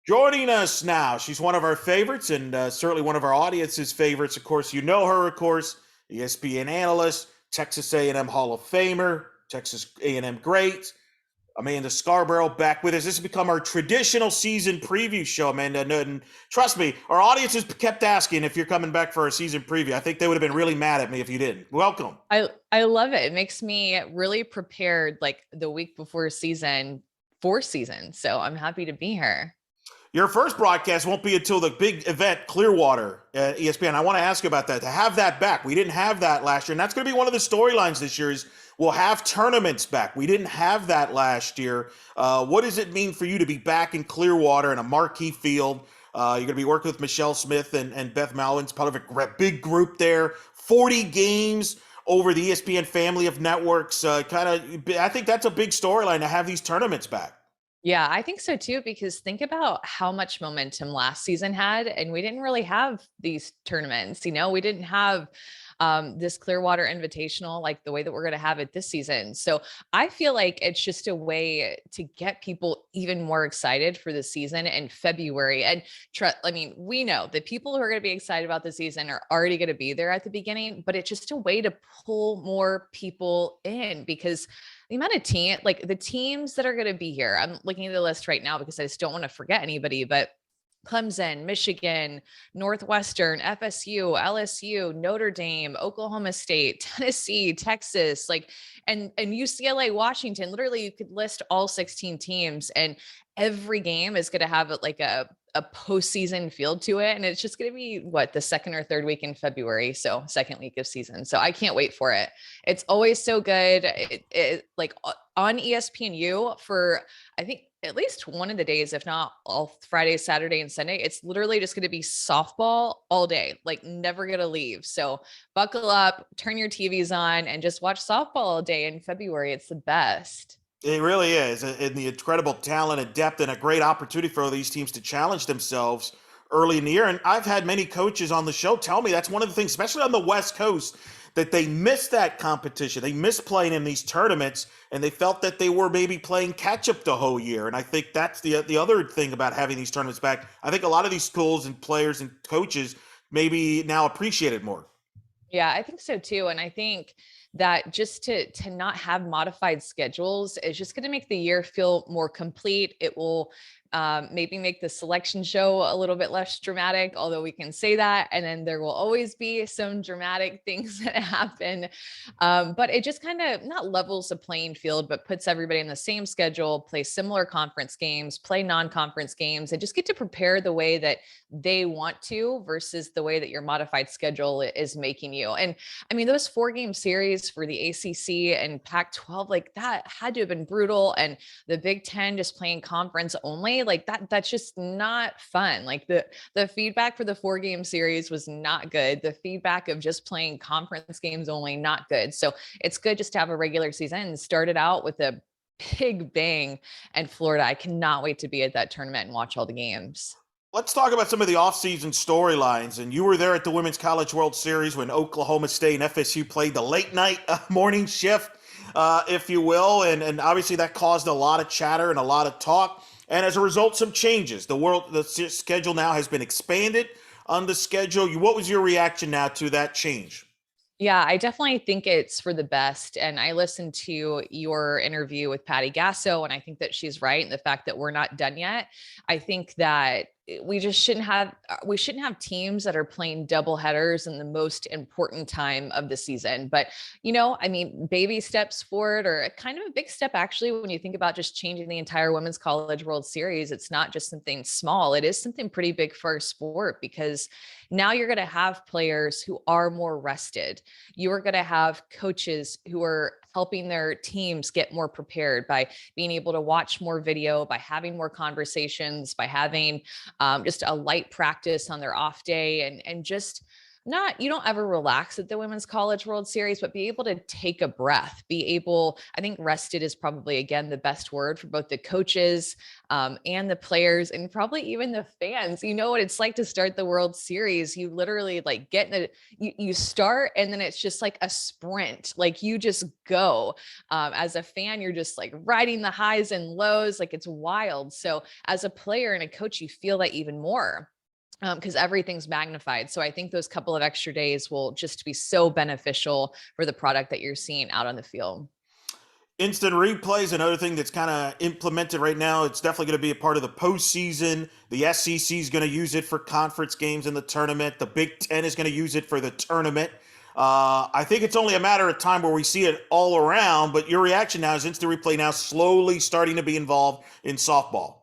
Joining us now, she's one of our favorites and certainly one of our audience's favorites. Of course, you know her, of course, ESPN analyst, Texas A&M Hall of Famer, Texas A&M great, Amanda Scarborough back with us. This has become our traditional season preview show, Amanda. And trust me, our audience has kept asking if you're coming back for our season preview. I think they would have been really mad at me if you didn't. Welcome. I love it. It makes me really prepared like the week before season. So I'm happy to be here. Your first broadcast won't be until the big event, Clearwater, ESPN. I want to ask you about that. To have that back, we didn't have that last year, and that's going to be one of the storylines this year. Is we'll have tournaments back. We didn't have that last year. What does it mean for you to be back in Clearwater in a marquee field? You're going to be working with Michelle Smith and Beth Malwin's part of a big group there. 40 games over the ESPN family of networks. I think that's a big storyline to have these tournaments back. Yeah, I think so too, because think about how much momentum last season had, and we didn't really have these tournaments. We didn't have this Clearwater Invitational like the way that we're going to have it this season. So I feel like it's just a way to get people even more excited for the season in February. And we know that people who are going to be excited about the season are already going to be there at the beginning, but it's just a way to pull more people in because the amount of the teams that are going to be here, I'm looking at the list right now because I just don't want to forget anybody, but Clemson, Michigan, Northwestern, FSU, LSU, Notre Dame, Oklahoma State, Tennessee, Texas, and UCLA, Washington. Literally, you could list all 16 teams, and every game is going to have a postseason field to it. And it's just going to be the second or third week in February. So second week of season. So I can't wait for it. It's always so good. On ESPNU for, I think, at least one of the days, if not all Friday, Saturday, and Sunday, it's literally just going to be softball all day, never going to leave. So buckle up, turn your TVs on, and just watch softball all day in February. It's the best. It really is. And the incredible talent and depth and a great opportunity for these teams to challenge themselves early in the year. And I've had many coaches on the show tell me that's one of the things, especially on the West Coast, that they miss that competition. They miss playing in these tournaments, and they felt that they were maybe playing catch up the whole year. And I think that's the other thing about having these tournaments back. I think a lot of these schools and players and coaches maybe now appreciate it more. Yeah, I think so too. And I think that just to not have modified schedules is just going to make the year feel more complete. It will maybe make the selection show a little bit less dramatic, although we can say that. And then there will always be some dramatic things that happen. But it just kind of not levels the playing field, but puts everybody in the same schedule, play similar conference games, play non-conference games, and just get to prepare the way that they want to versus the way that your modified schedule is making you. And I mean, those 4-game series for the ACC and Pac-12, that had to have been brutal. And the Big Ten just playing conference only, that's just not fun. The feedback for the 4-game series was not good. The feedback of just playing conference games only, not good. So it's good just to have a regular season and start it out with a big bang. And Florida, I cannot wait to be at that tournament and watch all the games. Let's talk about some of the offseason storylines. And you were there at the Women's College World Series when Oklahoma State and FSU played the late night morning shift, if you will. And obviously that caused a lot of chatter and a lot of talk. And as a result, some changes. The schedule now has been expanded on the schedule. What was your reaction now to that change? Yeah, I definitely think it's for the best. And I listened to your interview with Patty Gasso, and I think that she's right in the fact that we're not done yet. I think that we shouldn't have teams that are playing double headers in the most important time of the season. But, baby steps forward, or kind of a big step, actually, when you think about just changing the entire Women's College World Series. It's not just something small. It is something pretty big for our sport, because now you're going to have players who are more rested. You are going to have coaches who are helping their teams get more prepared by being able to watch more video, by having more conversations, by having just a light practice on their off day, and just You don't ever relax at the Women's College World Series, but be able to take a breath, be able, I think rested is probably, again, the best word for both the coaches and the players and probably even the fans. You know what it's like to start the World Series. You literally like get in you start and then it's just like a sprint. Like you just go. As a fan, you're just like riding the highs and lows. Like it's wild. So as a player and a coach, you feel that even more because everything's magnified. So I think those couple of extra days will just be so beneficial for the product that you're seeing out on the field. Instant replay is another thing that's kind of implemented right now. It's definitely going to be a part of the postseason. The SEC is going to use it for conference games in the tournament. The Big Ten is going to use it for the tournament. I think it's only a matter of time where we see it all around. But your reaction now is instant replay now slowly starting to be involved in softball.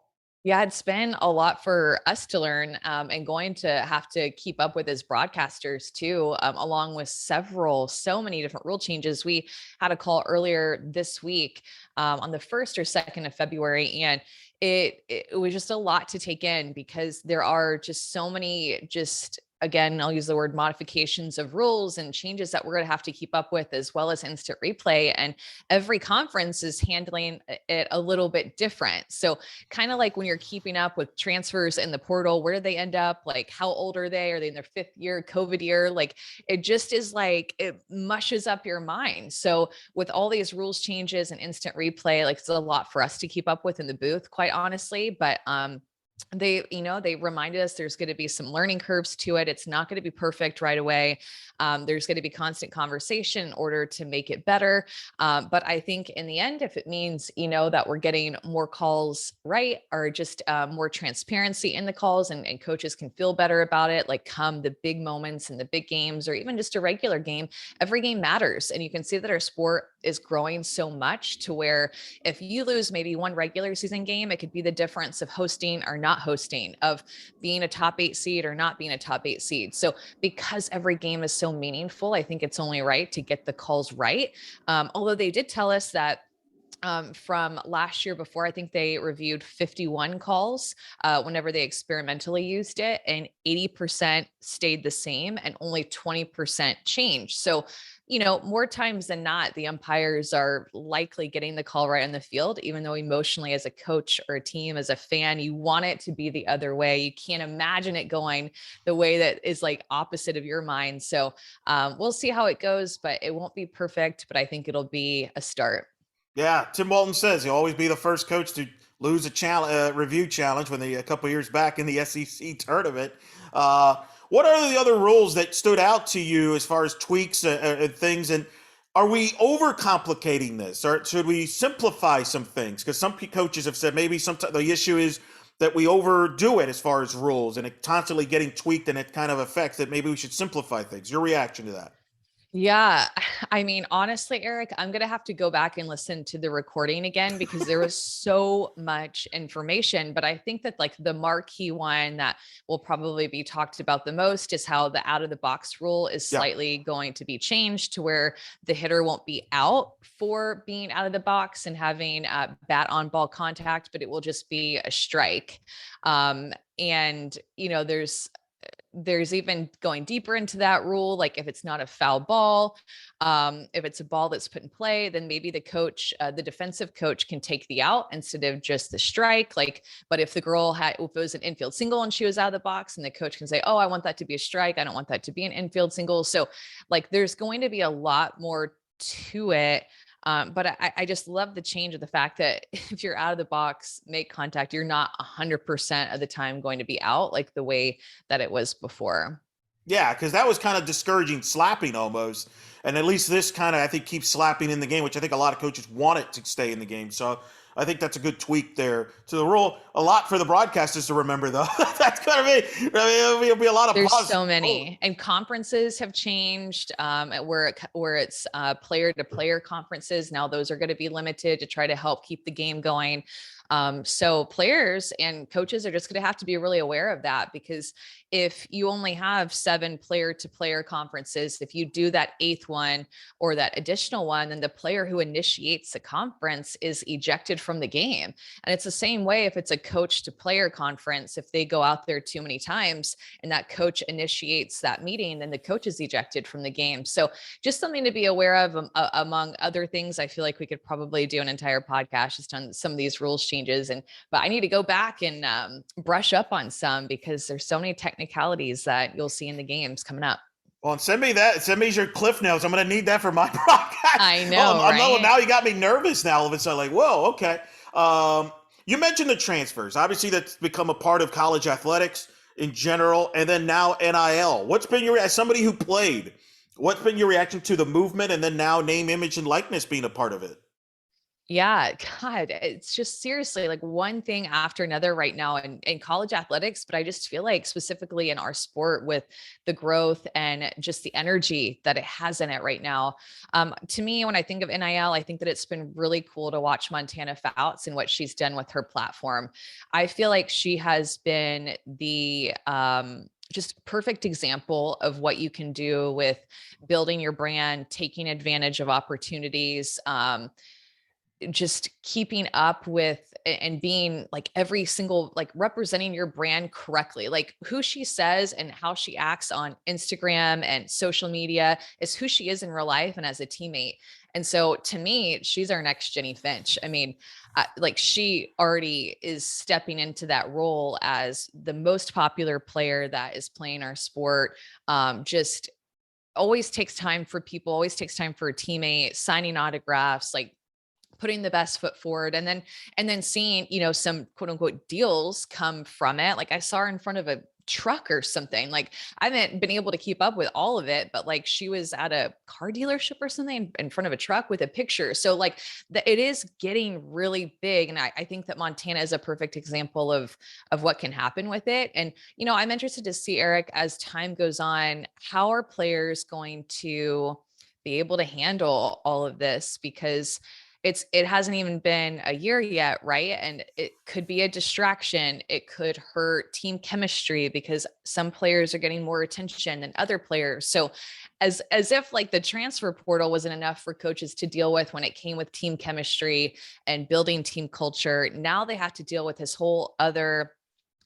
Yeah, it's been a lot for us to learn and going to have to keep up with as broadcasters too, along with so many different rule changes. We had a call earlier this week on the 1st or 2nd of February, and it was just a lot to take in because there are just so many again, I'll use the word modifications of rules and changes that we're going to have to keep up with, as well as instant replay. And every conference is handling it a little bit different. So kind of like when you're keeping up with transfers in the portal, where do they end up? Like, how old are they? Are they in their 5th year, COVID year? Like, it just is like, it mushes up your mind. So with all these rules changes and instant replay, like it's a lot for us to keep up with in the booth, quite honestly. But, they reminded us there's going to be some learning curves to it. It's not going to be perfect right away. There's going to be constant conversation in order to make it better. But I think in the end, if it means, that we're getting more calls right, or just more transparency in the calls and coaches can feel better about it, like come the big moments and the big games, or even just a regular game, every game matters. And you can see that our sport is growing so much to where if you lose maybe one regular season game, it could be the difference of hosting or not hosting, of being a top 8 seed or not being a top 8 seed. So because every game is so meaningful, I think it's only right to get the calls right. Although they did tell us that from last year before, I think they reviewed 51 calls whenever they experimentally used it, and 80% stayed the same and only 20% changed. So, more times than not, the umpires are likely getting the call right on the field, even though emotionally as a coach or a team, as a fan, you want it to be the other way. You can't imagine it going the way that is like opposite of your mind. So we'll see how it goes, but it won't be perfect, but I think it'll be a start. Yeah, Tim Walton says he'll always be the first coach to lose a review challenge when a couple years back in the SEC tournament. What are the other rules that stood out to you as far as tweaks and things? And are we overcomplicating this, or should we simplify some things? Because some coaches have said maybe sometimes the issue is that we overdo it as far as rules, and it constantly getting tweaked, and it kind of affects that maybe we should simplify things. Your reaction to that? Yeah. I mean, honestly, Eric, I'm going to have to go back and listen to the recording again because there was so much information. But I think that like the marquee one that will probably be talked about the most is how the out of the box rule is Yeah. slightly going to be changed to where the hitter won't be out for being out of the box and having bat on ball contact, but it will just be a strike. And, there's even going deeper into that rule, like if it's not a foul ball, if it's a ball that's put in play, then maybe the coach, the defensive coach, can take the out instead of just the strike. Like, but if if it was an infield single and she was out of the box, and the coach can say, oh, I want that to be a strike, I don't want that to be an infield single. So like there's going to be a lot more to it. But I just love the change of the fact that if you're out of the box, make contact, you're not 100% of the time going to be out like the way that it was before. Yeah, because that was kind of discouraging slapping almost. And at least this kind of, I think, keeps slapping in the game, which I think a lot of coaches want it to stay in the game. So I think that's a good tweak there to the rule. A lot for the broadcasters to remember, though. That's going to be, I mean, it'll be a lot of There's positive. so many, and conferences have changed where it's player to player conferences. Now those are going to be limited to try to help keep the game going. So players and coaches are just going to have to be really aware of that, because if you only have 7 player to player conferences, if you do that 8th one or that additional one, then the player who initiates the conference is ejected from the game. And it's the same way if it's a coach to player conference. If they go out there too many times and that coach initiates that meeting, then the coach is ejected from the game. So just something to be aware of, among other things. I feel like we could probably do an entire podcast just on some of these rules changes. But I need to go back and brush up on some, because there's so many technicalities that you'll see in the games coming up. Well, and send me that. Send me your cliff notes. I'm going to need that for my broadcast. I know, right? Now you got me nervous now. All of a sudden, like, whoa, okay. You mentioned the transfers. Obviously, that's become a part of college athletics in general, and then now NIL. What's been as somebody who played, what's been your reaction to the movement, and then now name, image, and likeness being a part of it? Yeah, God, it's just seriously like one thing after another right now in college athletics. But I just feel like specifically in our sport, with the growth and just the energy that it has in it right now. To me, when I think of NIL, I think that it's been really cool to watch Montana Fouts and what she's done with her platform. I feel like she has been the just perfect example of what you can do with building your brand, taking advantage of opportunities, just keeping up with and being like every single, like representing your brand correctly. Like who she says and how she acts on Instagram and social media is who she is in real life and as a teammate. And so to me, she's our next Jenny Finch. I mean, like she already is stepping into that role as the most popular player that is playing our sport. Just always takes time for people, always takes time for a teammate, signing autographs, like putting the best foot forward. And then seeing, some quote unquote deals come from it. Like I saw her in front of a truck or something. Like I haven't been able to keep up with all of it, but like she was at a car dealership or something in front of a truck with a picture. So like it is getting really big. And I think that Montana is a perfect example of what can happen with it. And, I'm interested to see, Eric, as time goes on, how are players going to be able to handle all of this? Because it hasn't even been a year yet, right? And it could be a distraction. It could hurt team chemistry because some players are getting more attention than other players. So as if like the transfer portal wasn't enough for coaches to deal with when it came with team chemistry and building team culture, now they have to deal with this whole other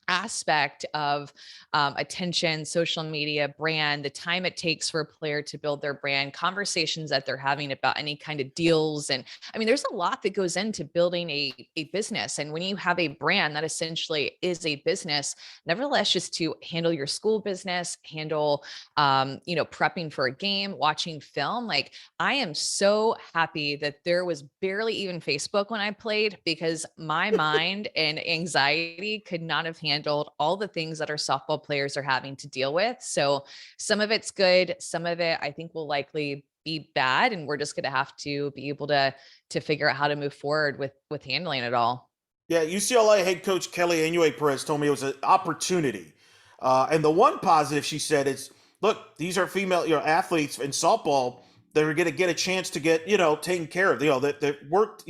aspect of attention, social media, brand, the time it takes for a player to build their brand, conversations that they're having about any kind of deals. And I mean, there's a lot that goes into building a business. And when you have a brand that essentially is a business, nevertheless, just to handle your school business, handle, prepping for a game, watching film, like I am so happy that there was barely even Facebook when I played, because my mind and anxiety could not have handled all the things that our softball players are having to deal with. So some of it's good. Some of it I think will likely be bad. And we're just going to have to be able to figure out how to move forward with handling it all. Yeah, UCLA head coach Kelly Inouye Perez told me it was an opportunity. And the one positive she said is, look, these are female athletes in softball that are going to get a chance to get, taken care of, that worked,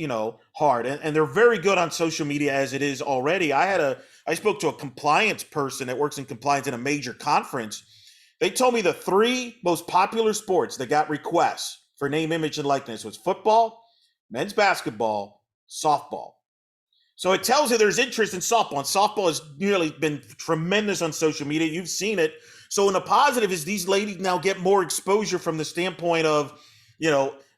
hard. And they're very good on social media as it is already. I spoke to a compliance person that works in compliance in a major conference. They told me the 3 most popular sports that got requests for name, image, and likeness was football, men's basketball, softball. So it tells you there's interest in softball, and softball has nearly been tremendous on social media. You've seen it. So in the positive is these ladies now get more exposure from the standpoint of,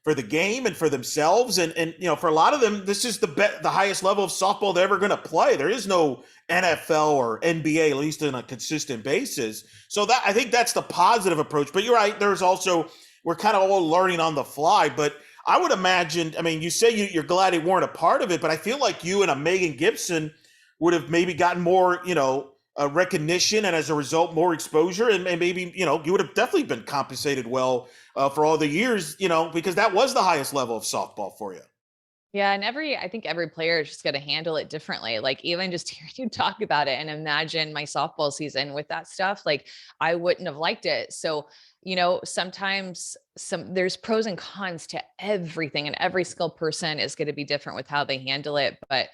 for the game and for themselves. And for a lot of them, this is the highest level of softball they're ever going to play. There is no NFL or NBA, at least on a consistent basis. So that I think that's the positive approach. But you're right. There's also, we're kind of all learning on the fly. But I would imagine, I mean, you say you're glad they weren't a part of it, but I feel like you and a Megan Gibson would have maybe gotten more, recognition, and as a result, more exposure. And maybe, you would have definitely been compensated well for all the years, because that was the highest level of softball for you. Yeah. And I think every player is just going to handle it differently. Like even just hearing you talk about it and imagine my softball season with that stuff, like I wouldn't have liked it. So, sometimes there's pros and cons to everything, and every skilled person is going to be different with how they handle it. But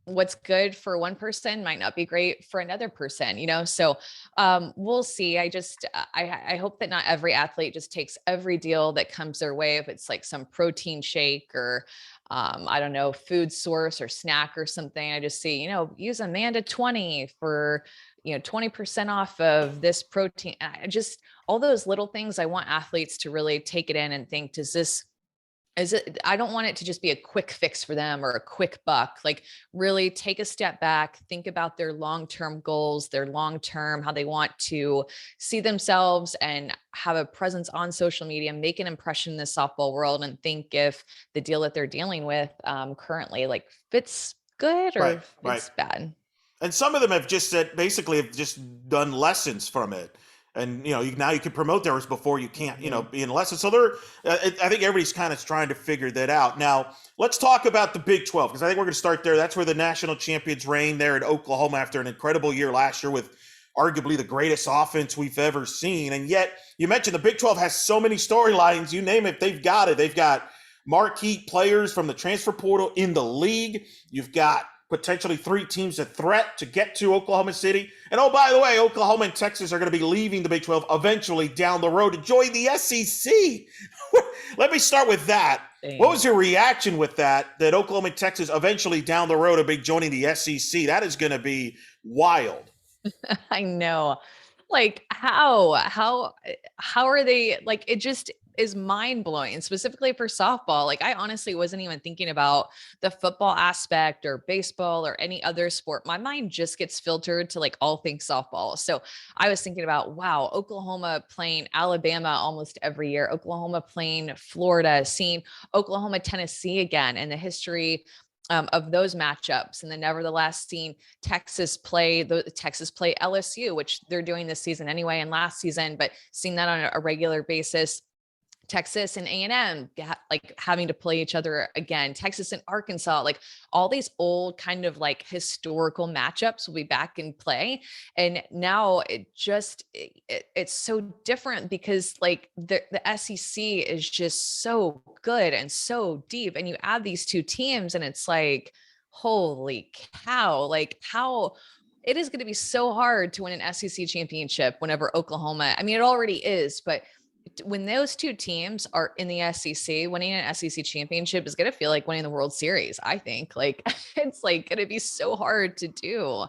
What's good for one person might not be great for another person, so we'll see. I hope that not every athlete just takes every deal that comes their way, if it's like some protein shake or I don't know, food source or snack or something. I just see, use Amanda 20 for 20% off of this protein. I just, all those little things, I want athletes to really take it in and think, I don't want it to just be a quick fix for them or a quick buck. Like, really take a step back, think about their long-term goals, their long-term, how they want to see themselves and have a presence on social media, make an impression in the softball world, and think if the deal that they're dealing with currently like fits good Right, or right. fits bad. And some of them have just said, basically have just done lessons from it. And now you can promote theirs before you can't, be in lessons. So I think everybody's kind of trying to figure that out. Now let's talk about the Big 12, because I think we're going to start there. That's where the national champions reign there in Oklahoma after an incredible year last year with arguably the greatest offense we've ever seen. And yet, you mentioned the Big 12 has so many storylines. You name it, they've got it. They've got marquee players from the transfer portal in the league. You've got potentially 3 teams a threat to get to Oklahoma City. And oh, by the way, Oklahoma and Texas are going to be leaving the Big 12 eventually down the road to join the SEC. Let me start with that. Dang. What was your reaction with that Oklahoma and Texas eventually down the road will be joining the SEC? That is going to be wild. I know. Like, how are they, like, it just is mind blowing, specifically for softball. Like, I honestly wasn't even thinking about the football aspect or baseball or any other sport. My mind just gets filtered to like all things softball. So I was thinking about, wow, Oklahoma playing Alabama almost every year, Oklahoma playing Florida, seeing Oklahoma, Tennessee again, and the history of those matchups. And then nevertheless seeing Texas play LSU, which they're doing this season anyway, and last season, but seeing that on a regular basis. Texas and A&M like having to play each other again, Texas and Arkansas, like all these old kind of like historical matchups will be back in play. And now it's so different because like the SEC is just so good and so deep. And you add these 2 teams and it's like, holy cow, like how it is going to be so hard to win an SEC championship whenever Oklahoma, I mean, it already is, but when those 2 teams are in the SEC, winning an SEC championship is going to feel like winning the World Series. I think like it's like going to be so hard to do.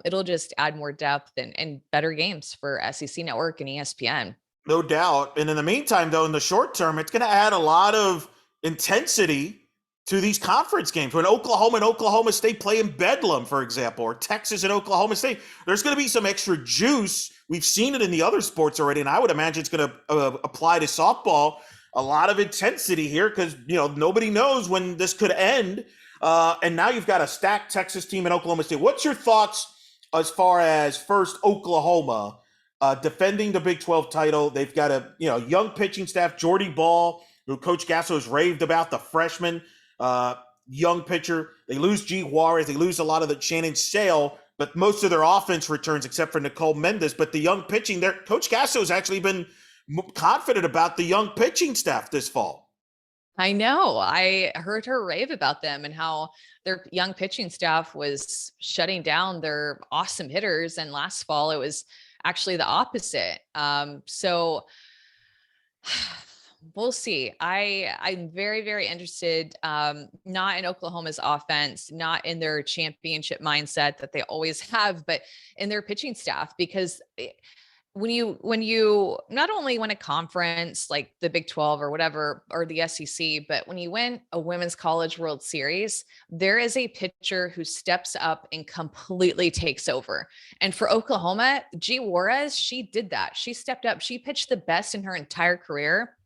It'll just add more depth and better games for SEC Network and ESPN. No doubt. And in the meantime, though, in the short term, it's going to add a lot of intensity to these conference games. When Oklahoma and Oklahoma State play in Bedlam, for example, or Texas and Oklahoma State, there's going to be some extra juice. We've seen it in the other sports already, and I would imagine it's going to apply to softball. A lot of intensity here because, nobody knows when this could end. And now you've got a stacked Texas team in Oklahoma State. What's your thoughts as far as first Oklahoma defending the Big 12 title? They've got a young pitching staff, Jordy Ball, who Coach Gasso has raved about, the freshman. Young pitcher. They lose G. Juarez. They lose a lot of the Shannon Sale, but most of their offense returns except for Nicole Mendes. But the young pitching there, Coach Gasso has actually been confident about the young pitching staff this fall. I know. I heard her rave about them and how their young pitching staff was shutting down their awesome hitters. And last fall, it was actually the opposite. So we'll see. I'm very, very interested, not in Oklahoma's offense, not in their championship mindset that they always have, but in their pitching staff, because when you not only win a conference like the Big 12 or whatever, or the SEC, but when you win a Women's College World Series, there is a pitcher who steps up and completely takes over. And for Oklahoma, G. Juarez, she did that. She stepped up. She pitched the best in her entire career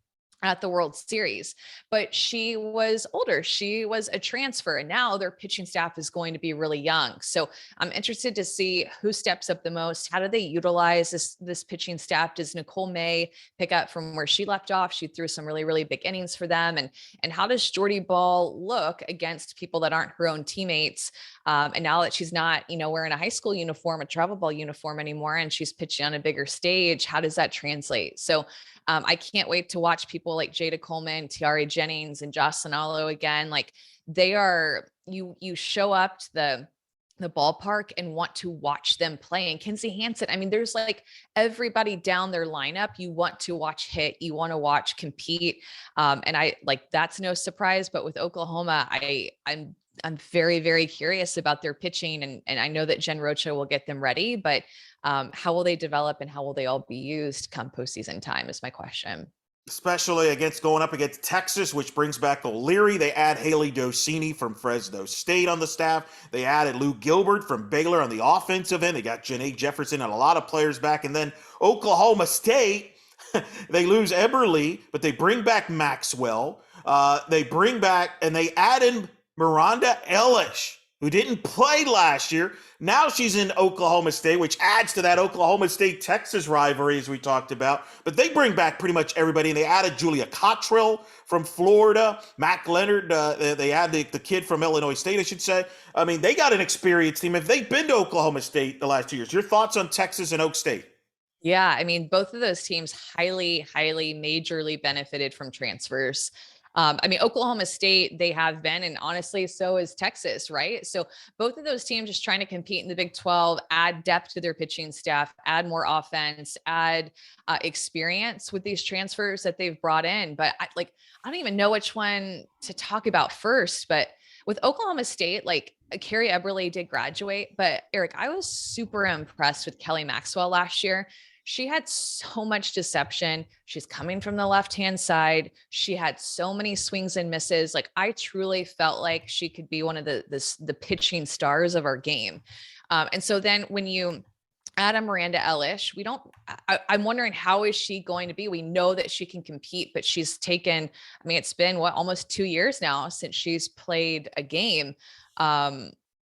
at the World Series, but she was older. She was a transfer, and now their pitching staff is going to be really young. So I'm interested to see who steps up the most. How do they utilize this pitching staff? Does Nicole May pick up from where she left off? She threw some really, really big innings for them. And how does Jordy Ball look against people that aren't her own teammates? And now that she's not, wearing a high school uniform, a travel ball uniform anymore, and she's pitching on a bigger stage, how does that translate? So I can't wait to watch people like Jada Coleman, Tiare Jennings, and Jocelyn Allo again. Like, they are you show up to the ballpark and want to watch them play. And Kinsey Hansen, I mean, there's like everybody down their lineup you want to watch hit, you want to watch compete. And I like, that's no surprise, but with Oklahoma, I'm very, very curious about their pitching. And I know that Jen Rocha will get them ready, but how will they develop and how will they all be used come postseason time is my question. Especially against going up against Texas, which brings back O'Leary. They add Haley Docini from Fresno State on the staff. They added Lou Gilbert from Baylor on the offensive end. They got Janae Jefferson and a lot of players back. And then Oklahoma State, they lose Eberle, but they bring back Maxwell. They bring back and they add in Miranda Ellis, who didn't play last year. Now she's in Oklahoma State, which adds to that Oklahoma State-Texas rivalry, as we talked about. But they bring back pretty much everybody, and they added Julia Cottrell from Florida, Mac Leonard. They add the kid from Illinois State, I should say. I mean, they got an experienced team. If they've been to Oklahoma State the last 2 years, your thoughts on Texas and Oak State? Yeah, I mean, both of those teams highly, highly majorly benefited from transfers. I mean, Oklahoma State, they have been, and honestly, so is Texas, right? So both of those teams just trying to compete in the Big 12, add depth to their pitching staff, add more offense, add experience with these transfers that they've brought in. But I don't even know which one to talk about first, but with Oklahoma State, like Carrie Eberle did graduate, but Eric, I was super impressed with Kelly Maxwell last year. She had so much deception. She's coming from the left-hand side. She had so many swings and misses. Like I truly felt like she could be one of the pitching stars of our game. And so then when you add a Miranda Ellis, I'm wondering how is she going to be? We know that she can compete, but she's taken, I mean, it's been almost 2 years now since she's played a game.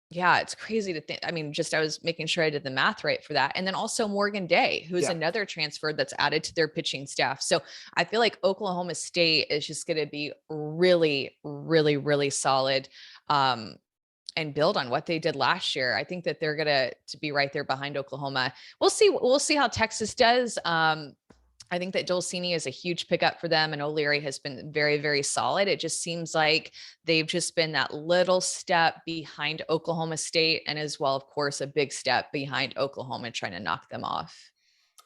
Yeah, it's crazy to think. I mean, I was making sure I did the math right for that. And then also Morgan Day, who's another transfer that's added to their pitching staff. So I feel like Oklahoma State is just going to be really, really, really solid and build on what they did last year. I think that they're going to be right there behind Oklahoma. We'll see. We'll see how Texas does. I think that Dolcini is a huge pickup for them, and O'Leary has been very, very solid. It just seems like they've just been that little step behind Oklahoma State, and as well, of course, a big step behind Oklahoma trying to knock them off.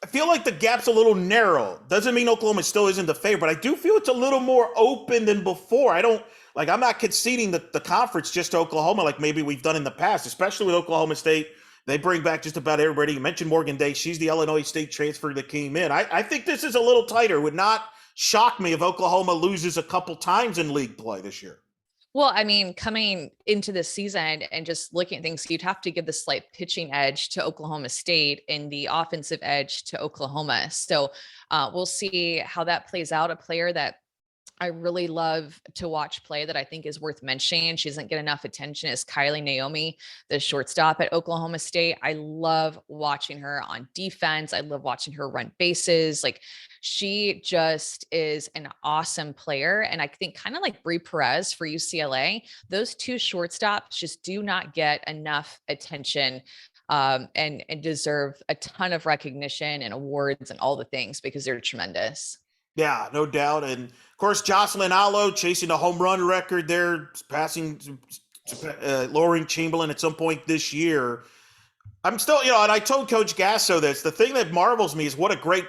I feel like the gap's a little narrow. Doesn't mean Oklahoma still isn't the favorite, but I do feel it's a little more open than before. I'm not conceding the conference just to Oklahoma like maybe we've done in the past, especially with Oklahoma State. They bring back just about everybody. You mentioned Morgan Day. She's the Illinois State transfer that came in. I think this is a little tighter. It would not shock me if Oklahoma loses a couple times in league play this year. Well, I mean, coming into this season and just looking at things, you'd have to give the slight pitching edge to Oklahoma State and the offensive edge to Oklahoma. So we'll see how that plays out. A player that I really love to watch play that I think is worth mentioning. She doesn't get enough attention is Kylie Naomi, the shortstop at Oklahoma State. I love watching her on defense. I love watching her run bases. Like she just is an awesome player. And I think kind of like Brie Perez for UCLA, those two shortstops just do not get enough attention and deserve a ton of recognition and awards and all the things because they're tremendous. Yeah, no doubt. And of course, Jocelyn Allo chasing the home run record there, passing Lauren Chamberlain at some point this year. I'm still, and I told Coach Gasso this. The thing that marvels me is what a great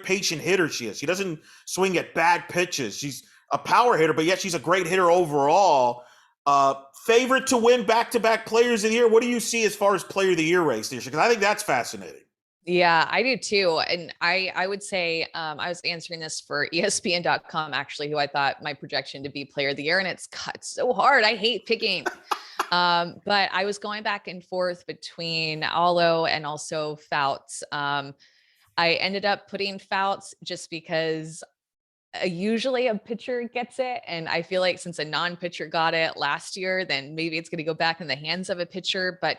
patient hitter she is. She doesn't swing at bad pitches. She's a power hitter, but yet she's a great hitter overall. Favorite to win back-to-back Players of the Year. What do you see as far as Player of the Year race this year? Because I think that's fascinating. Yeah, I do too. And I would say I was answering this for ESPN.com, actually, who I thought my projection to be Player of the Year. And it's cut so hard. I hate picking. But I was going back and forth between Allo and also Fouts. I ended up putting Fouts just because usually a pitcher gets it. And I feel like since a non-pitcher got it last year, then maybe it's going to go back in the hands of a pitcher. But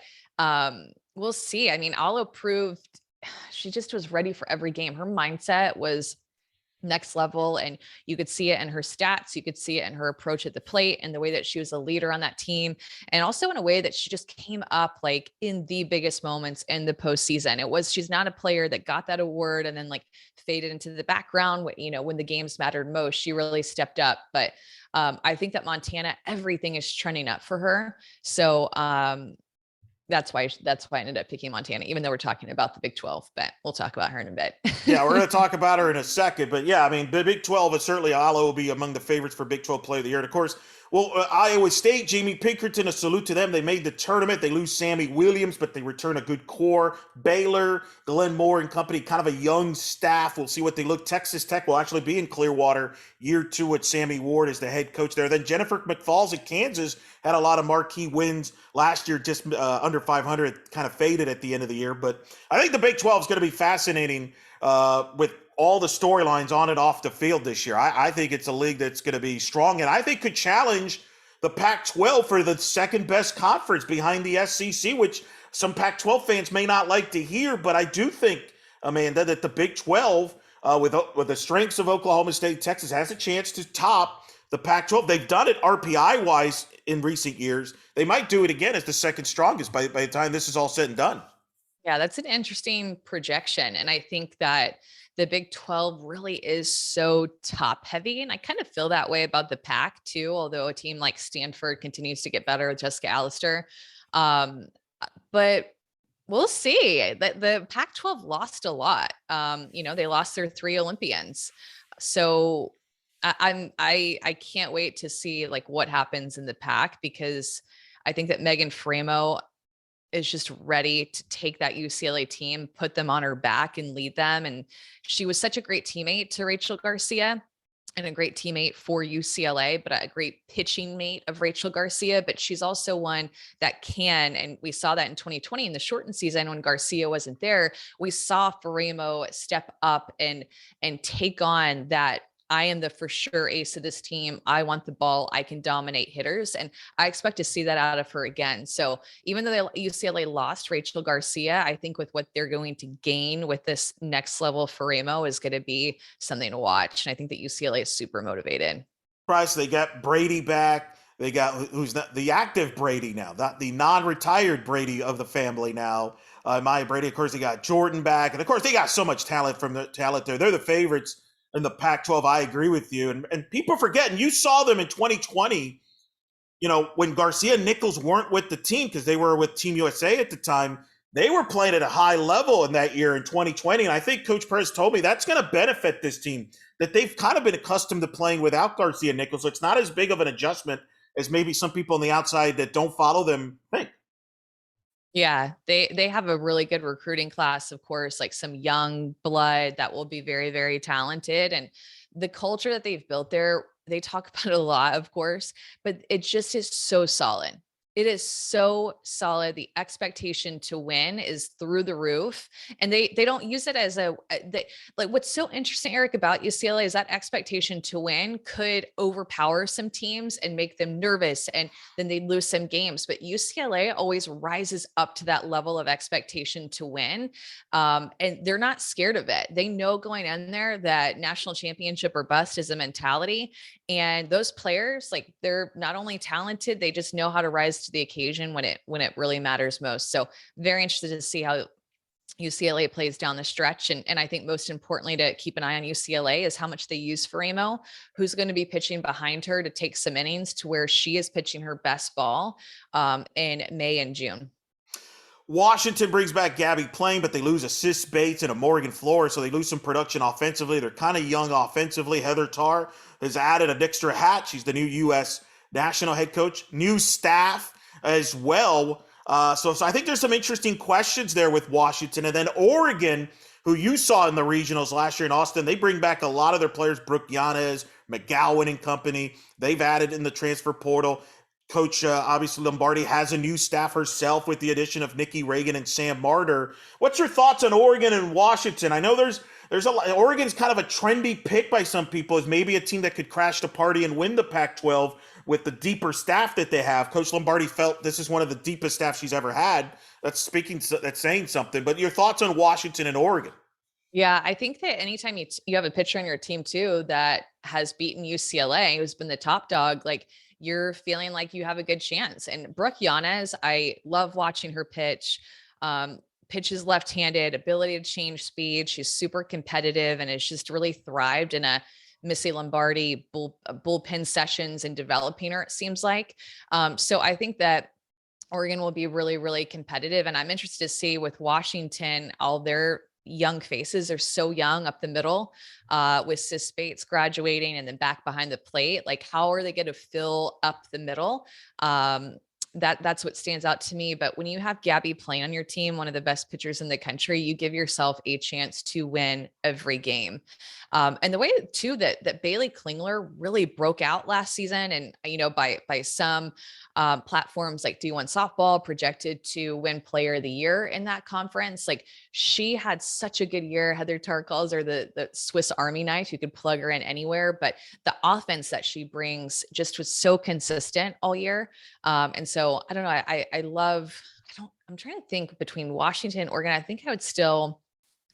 we'll see. I mean, Allo proved she just was ready for every game. Her mindset was next level, and you could see it in her stats. You could see it in her approach at the plate and the way that she was a leader on that team. And also in a way that she just came up like in the biggest moments in the postseason. She's not a player that got that award and then like faded into the background when the games mattered most. She really stepped up. But I think that Montana, everything is trending up for her. So that's why I ended up picking Montana, even though we're talking about the Big 12, but we'll talk about her in a Yeah, we're going bit. to talk about her in a second, but yeah, I mean, the Big 12 is certainly Iowa will be among the favorites for Big 12 Player of the Year. And of course, well, Iowa State, Jamie Pinkerton, a salute to them. They made the tournament. They lose Sammy Williams, but they return a good core. Baylor, Glenn Moore and company, kind of a young staff. We'll see what they look. Texas Tech will actually be in Clearwater year 2 with Sammy Ward as the head coach there. Then Jennifer McFalls at Kansas had a lot of marquee wins last year, just under 500, kind of faded at the end of the year. But I think the Big 12 is going to be fascinating with all the storylines on and off the field this year. I think it's a league that's going to be strong and I think could challenge the Pac-12 for the second best conference behind the SEC, which some Pac-12 fans may not like to hear, but I do think, Amanda, that the Big 12, with the strengths of Oklahoma State, Texas, has a chance to top the Pac-12. They've done it RPI-wise in recent years. They might do it again as the second strongest by the time this is all said and done. Yeah, that's an interesting projection. And I think that the Big 12 really is so top heavy. And I kind of feel that way about the Pac too, although a team like Stanford continues to get better with Jessica Allister. Um, but we'll see. The Pac-12 lost a lot. They lost their 3 Olympians. So I can't wait to see like what happens in the Pac, because I think that Megan Framo is just ready to take that UCLA team, put them on her back and lead them. And she was such a great teammate to Rachel Garcia and a great teammate for UCLA, but a great pitching mate of Rachel Garcia. But she's also one that can, and we saw that in 2020 in the shortened season when Garcia wasn't there, we saw Faremo step up and take on that. I am the for sure ace of this team. I want the ball. I can dominate hitters. And I expect to see that out of her again. So even though UCLA lost Rachel Garcia, I think with what they're going to gain with this next level Faremo is going to be something to watch. And I think that UCLA is super motivated. Price, they got Brady back. They got who's not the active Brady now, not the non-retired Brady of the family now. Maya Brady, of course, they got Jordan back, and of course, they got so much talent from the talent there. They're the favorites in the Pac-12. I agree with you, and people forget. And you saw them in 2020. When Garcia and Nichols weren't with the team because they were with Team USA at the time. They were playing at a high level in that year in 2020, and I think Coach Perez told me that's going to benefit this team, that they've kind of been accustomed to playing without Garcia and Nichols. So it's not as big of an adjustment as maybe some people on the outside that don't follow them think. Yeah, they have a really good recruiting class, of course, like some young blood that will be very, very talented. And the culture that they've built there, they talk about it a lot, of course, but it just is so solid. It is so solid. The expectation to win is through the roof, and they don't use it as like what's so interesting, Eric, about UCLA is that expectation to win could overpower some teams and make them nervous, and then they lose some games. But UCLA always rises up to that level of expectation to win, and they're not scared of it. They know going in there that national championship or bust is a mentality, and those players, like, they're not only talented, they just know how to rise to the occasion when it really matters most. So very interested to see how UCLA plays down the stretch. And I think most importantly to keep an eye on UCLA is how much they use Faremo, who's going to be pitching behind her to take some innings to where she is pitching her best ball in May and June. Washington brings back Gabby Plain, but they lose assist Bates and a Morgan Flores, so they lose some production offensively. They're kind of young offensively. Heather Tarr has added an extra hat. She's the new U.S. national head coach. New staff as well. So I think there's some interesting questions there with Washington. And then Oregon, who you saw in the regionals last year in Austin, they bring back a lot of their players, Brooke Yanez, McGowan and company. They've added in the transfer portal. Coach, obviously, Lombardi has a new staff herself with the addition of Nikki Reagan and Sam Marder. What's your thoughts on Oregon and Washington? I know there's a lot. Oregon's kind of a trendy pick by some people as maybe a team that could crash the party and win the Pac-12 with the deeper staff that they have. Coach Lombardi felt this is one of the deepest staffs she's ever had. That's saying something. But your thoughts on Washington and Oregon? Yeah, I think that anytime you have a pitcher on your team too that has beaten UCLA, who's been the top dog, like, you're feeling like you have a good chance. And Brooke Yanez, I love watching her pitch. Pitches left-handed, ability to change speed. She's super competitive and has just really thrived in a Missy Lombardi bullpen sessions and developing her, it seems like. So I think that Oregon will be really, really competitive. And I'm interested to see with Washington, all their young faces are so young up the middle, with Sis Bates graduating and then back behind the plate. Like, how are they going to fill up the middle? That's what stands out to me. But when you have Gabby playing on your team, one of the best pitchers in the country, you give yourself a chance to win every game. And the way too that Bailey Klingler really broke out last season, and by some platforms like D1 softball projected to win player of the year in that conference. Like, she had such a good year. Heather Tarr calls her the Swiss Army knife. You could plug her in anywhere, but the offense that she brings just was so consistent all year. And so I don't know. I'm trying to think between Washington and Oregon. I think I would still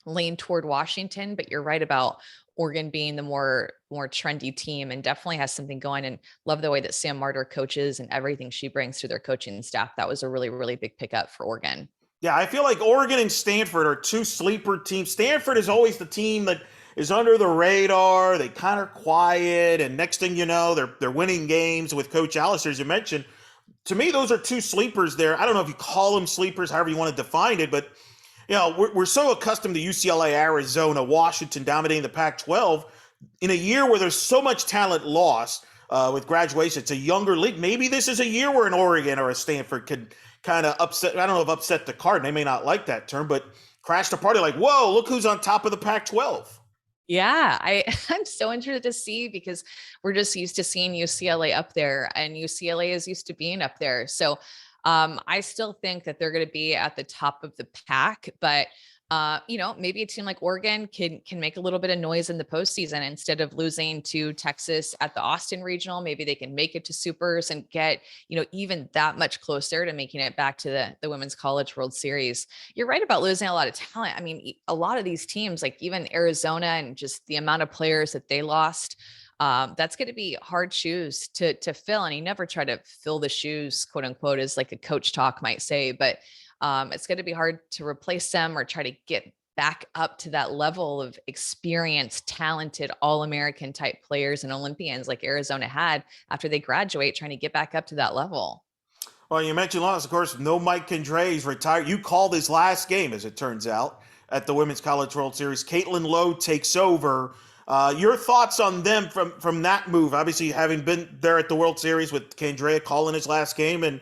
lean toward Washington, but you're right about Oregon being the more trendy team, and definitely has something going. And love the way that Sam Marder coaches and everything she brings to their coaching staff. That was a really, really big pickup for Oregon. Yeah, I feel like Oregon and Stanford are two sleeper teams. Stanford is always the team that is under the radar. They kind of quiet, and next thing you know, they're winning games with Coach Allister, as you mentioned. To me, those are two sleepers there. I don't know if you call them sleepers, however you want to define it, but we're so accustomed to UCLA, Arizona, Washington dominating the Pac-12 in a year where there's so much talent lost with graduation. It's a younger league. Maybe this is a year where an Oregon or a Stanford could kind of upset. I don't know if upset the card. They may not like that term, but crash the party. Like, whoa, look who's on top of the Pac-12. Yeah, I'm so interested to see, because we're just used to seeing UCLA up there, and UCLA is used to being up there. So I still think that they're going to be at the top of the pack, but maybe a team like Oregon can make a little bit of noise in the postseason instead of losing to Texas at the Austin Regional. Maybe they can make it to Supers and get, even that much closer to making it back to the Women's College World Series. You're right about losing a lot of talent. I mean, a lot of these teams, like even Arizona, and just the amount of players that they lost, that's going to be hard shoes to fill. And you never try to fill the shoes, quote unquote, as like a coach talk might say, but it's going to be hard to replace them or try to get back up to that level of experienced, talented, all-American type players and Olympians like Arizona had after they graduate, trying to get back up to that level. Well, you mentioned loss, of course. No Mike Condre's retired. You called his last game, as it turns out, at the Women's College World Series. Caitlin Lowe takes over. Your thoughts on them from that move? Obviously, having been there at the World Series with Condrea calling his last game and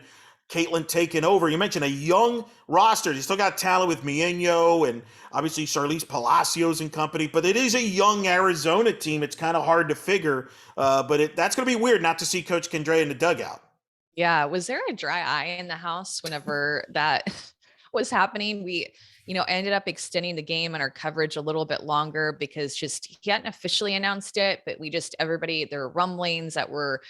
Caitlin taking over. You mentioned a young roster. You still got talent with Mieno and obviously Charlize Palacios and company, but it is a young Arizona team. It's kind of hard to figure, but that's going to be weird not to see Coach Condrea in the dugout. Yeah. Was there a dry eye in the house whenever that was happening? We, ended up extending the game and our coverage a little bit longer because just he hadn't officially announced it, but there were rumblings that were,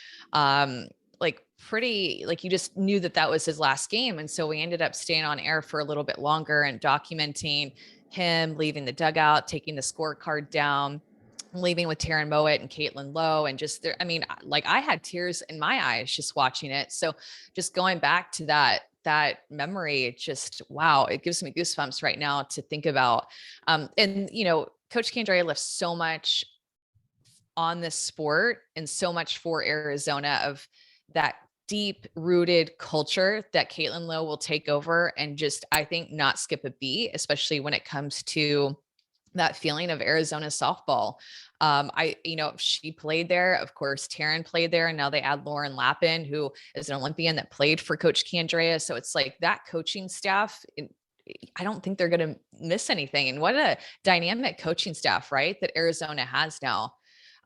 pretty, like, you just knew that was his last game. And so we ended up staying on air for a little bit longer and documenting him leaving the dugout, taking the scorecard down, leaving with Taryn Mowat and Caitlin Lowe. And just there, I mean, like, I had tears in my eyes just watching it. So just going back to that memory, it just, wow, it gives me goosebumps right now to think about. And Coach Candrea left so much on this sport and so much for Arizona of that deep rooted culture that Caitlin Lowe will take over and just, I think, not skip a beat, especially when it comes to that feeling of Arizona softball. She played there. Of course, Taryn played there, and now they add Lauren Lappin, who is an Olympian that played for Coach Candrea. So it's like that coaching staff, I don't think they're going to miss anything. And what a dynamic coaching staff, right, that Arizona has now.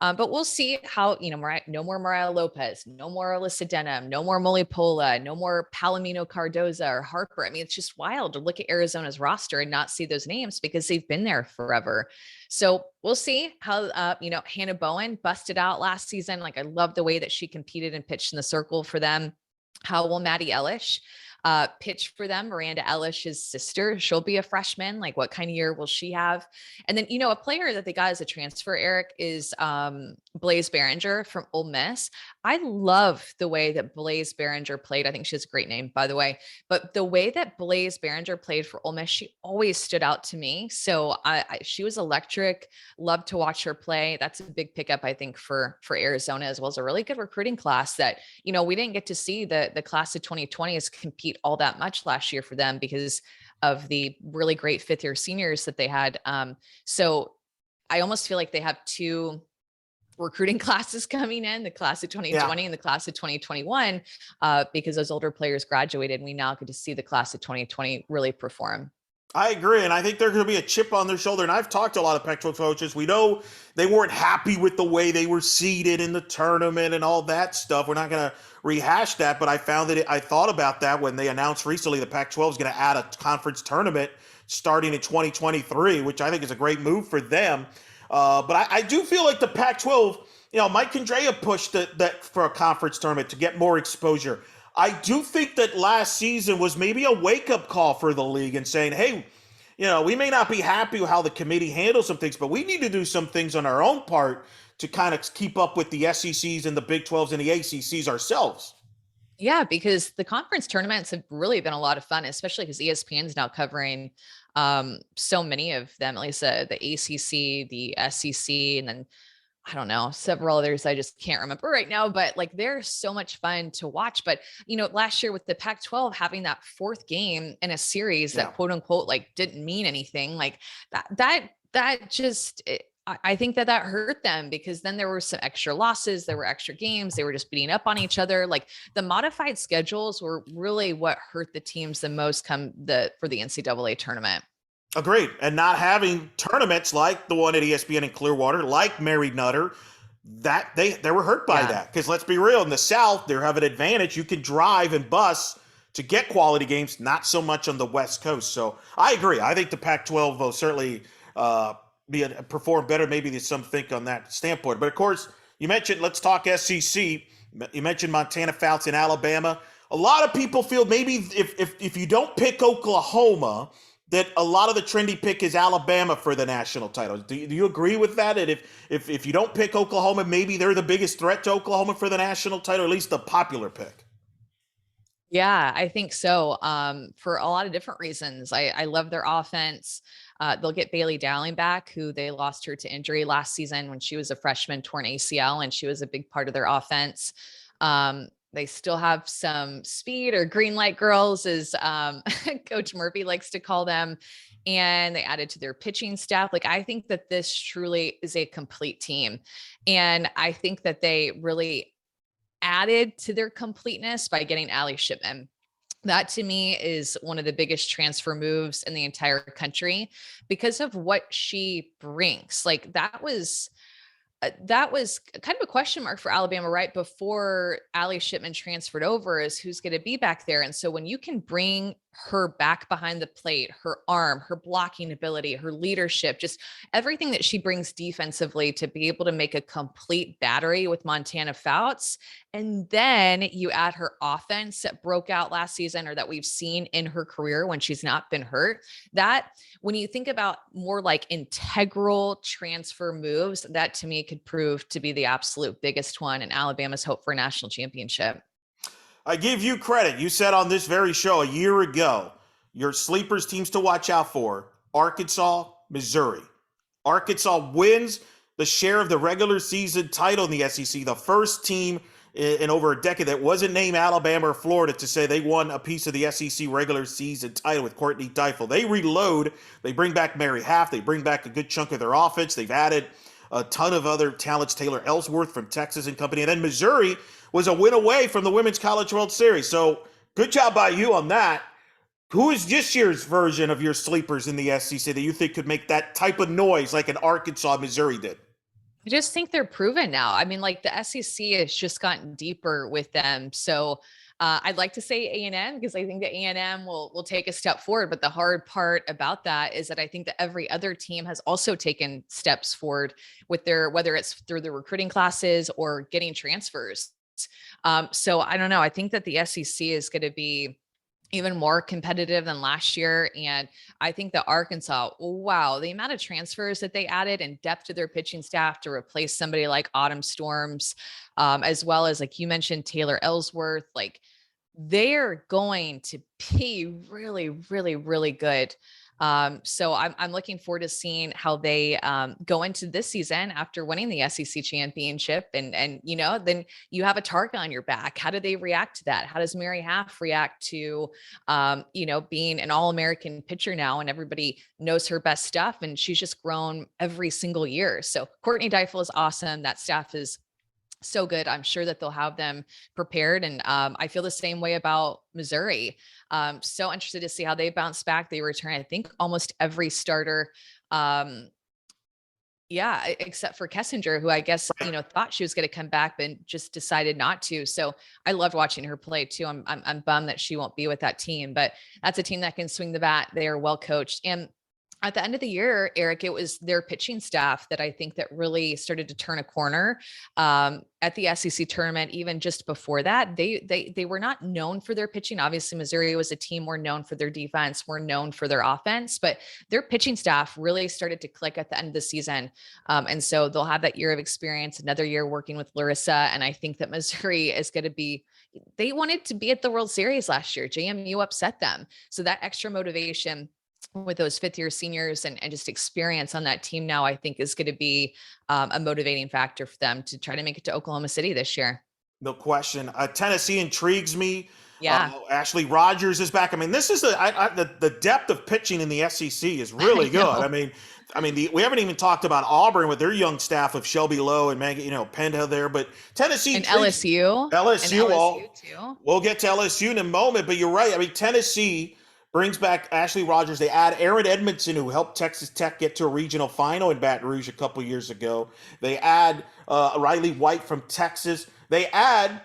But we'll see how, no more Mariah Lopez, no more Alyssa Denham, no more Molly Pola, no more Palomino Cardoza or Harper. I mean, it's just wild to look at Arizona's roster and not see those names because they've been there forever. So we'll see how, Hannah Bowen busted out last season. Like, I love the way that she competed and pitched in the circle for them. How will Maddie Ellish pitch for them. Miranda Ellis, his sister, she'll be a freshman. Like, what kind of year will she have? And then, a player that they got as a transfer, Eric, is Blaze Barringer from Ole Miss. I love the way that Blaze Barringer played. I think she has a great name, by the way. But the way that Blaze Barringer played for Ole Miss, she always stood out to me. So she was electric. Loved to watch her play. That's a big pickup, I think, for Arizona, as well as a really good recruiting class that, we didn't get to see the class of 2020s compete all that much last year for them because of the really great fifth year seniors that they had. So I almost feel like they have two recruiting classes coming in, the class of 2020 and the class of 2021, because those older players graduated and we now get to see the class of 2020 really perform. I agree, and I think there's going to be a chip on their shoulder. And I've talked to a lot of Pac-12 coaches. We know they weren't happy with the way they were seeded in the tournament and all that stuff. We're not going to rehash that, but I found that I thought about that when they announced recently the Pac-12 is going to add a conference tournament starting in 2023, which I think is a great move for them. But I do feel like the Pac-12, Mike Condrea pushed that for a conference tournament to get more exposure. I do think that last season was maybe a wake-up call for the league and saying, hey, we may not be happy with how the committee handles some things, but we need to do some things on our own part to kind of keep up with the SECs and the Big 12s and the ACCs ourselves. Yeah, because the conference tournaments have really been a lot of fun, especially because ESPN is now covering so many of them, at least the ACC, the SEC, and then I don't know, several others I just can't remember right now, but like they're so much fun to watch. But, last year with the Pac-12 having that fourth game in a series that quote unquote, like didn't mean anything, like that just, I think that hurt them because then there were some extra losses, there were extra games, they were just beating up on each other. Like the modified schedules were really what hurt the teams the most for the NCAA tournament. Agreed. And not having tournaments like the one at ESPN in Clearwater, like Mary Nutter, that they were hurt by that. Because let's be real, in the South, they have an advantage. You can drive and bus to get quality games, not so much on the West Coast. So I agree. I think the Pac-12 will certainly perform better maybe than some think on that standpoint. But of course, you mentioned, let's talk SEC. You mentioned Montana, Fouts, and Alabama. A lot of people feel maybe if you don't pick Oklahoma, that a lot of the trendy pick is Alabama for the national title. Do you agree with that? And if you don't pick Oklahoma, maybe they're the biggest threat to Oklahoma for the national title, at least the popular pick. Yeah, I think so. For a lot of different reasons. I love their offense. They'll get Bailey Dowling back, who they lost her to injury last season when she was a freshman, torn ACL, and she was a big part of their offense. They still have some speed, or green light girls, as Coach Murphy likes to call them. And they added to their pitching staff. Like, I think that this truly is a complete team. And I think that they really added to their completeness by getting Allie Shipman. That to me is one of the biggest transfer moves in the entire country because of what she brings. Like that was kind of a question mark for Alabama right before Allie Shipman transferred over, is who's going to be back there. And so when you can bring her back behind the plate, her arm, her blocking ability, her leadership, just everything that she brings defensively to be able to make a complete battery with Montana Fouts. And then you add her offense that broke out last season, or that we've seen in her career when she's not been hurt. That when you think about more like integral transfer moves, that to me could prove to be the absolute biggest one in Alabama's hope for a national championship. I give you credit. You said on this very show a year ago, your sleepers teams to watch out for: Arkansas, Missouri. Arkansas wins the share of the regular season title in the SEC, the first team in over a decade that wasn't named Alabama or Florida to say they won a piece of the SEC regular season title with Courtney Deifel. They reload. They bring back Mary Half. They bring back a good chunk of their offense. They've added a ton of other talents, Taylor Ellsworth from Texas and company. And then Missouri was a win away from the Women's College World Series. So good job by you on that. Who is this year's version of your sleepers in the SEC that you think could make that type of noise like an Arkansas, Missouri did? I just think they're proven now. I mean, like the SEC has just gotten deeper with them. So I'd like to say A&M, because I think that A&M will take a step forward. But the hard part about that is that I think that every other team has also taken steps forward with whether it's through the recruiting classes or getting transfers. So I don't know. I think that the SEC is going to be even more competitive than last year. And I think that Arkansas, wow, the amount of transfers that they added and depth to their pitching staff to replace somebody like Autumn Storms, as well as, like you mentioned, Taylor Ellsworth, like they're going to be really, really, really good. So I'm looking forward to seeing how they go into this season after winning the SEC championship, and then you have a target on your back. How do they react to that? How does Mary Half react to being an All-American pitcher now, and everybody knows her best stuff, and she's just grown every single year. So Courtney Deifel is awesome. That staff is so good. I'm sure that they'll have them prepared. And I feel the same way about Missouri. So interested to see how they bounce back. They return, I think, almost every starter. Yeah, except for Kessinger, who I guess, thought she was going to come back, but just decided not to. So I loved watching her play too. I'm bummed that she won't be with that team, but that's a team that can swing the bat. They are well coached. And at the end of the year, Eric, it was their pitching staff that I think that really started to turn a corner at the SEC tournament. Even just before that, they were not known for their pitching. Obviously, Missouri was a team more known for their defense, more known for their offense, but their pitching staff really started to click at the end of the season. And so they'll have that year of experience, another year working with Larissa. And I think that Missouri is going to be, they wanted to be at the World Series last year. JMU upset them. So that extra motivation with those fifth year seniors and just experience on that team now, I think is going to be a motivating factor for them to try to make it to Oklahoma City this year. No question. Tennessee intrigues me. Yeah. Ashley Rogers is back. I mean, this is the depth of pitching in the SEC is really good. We haven't even talked about Auburn with their young staff of Shelby Lowe and Maggie, Penda there, but Tennessee and LSU. LSU too. We'll get to LSU in a moment, but you're right. I mean, Tennessee brings back Ashley Rogers. They add Aaron Edmondson, who helped Texas Tech get to a regional final in Baton Rouge a couple years ago. They add Riley White from Texas. They add,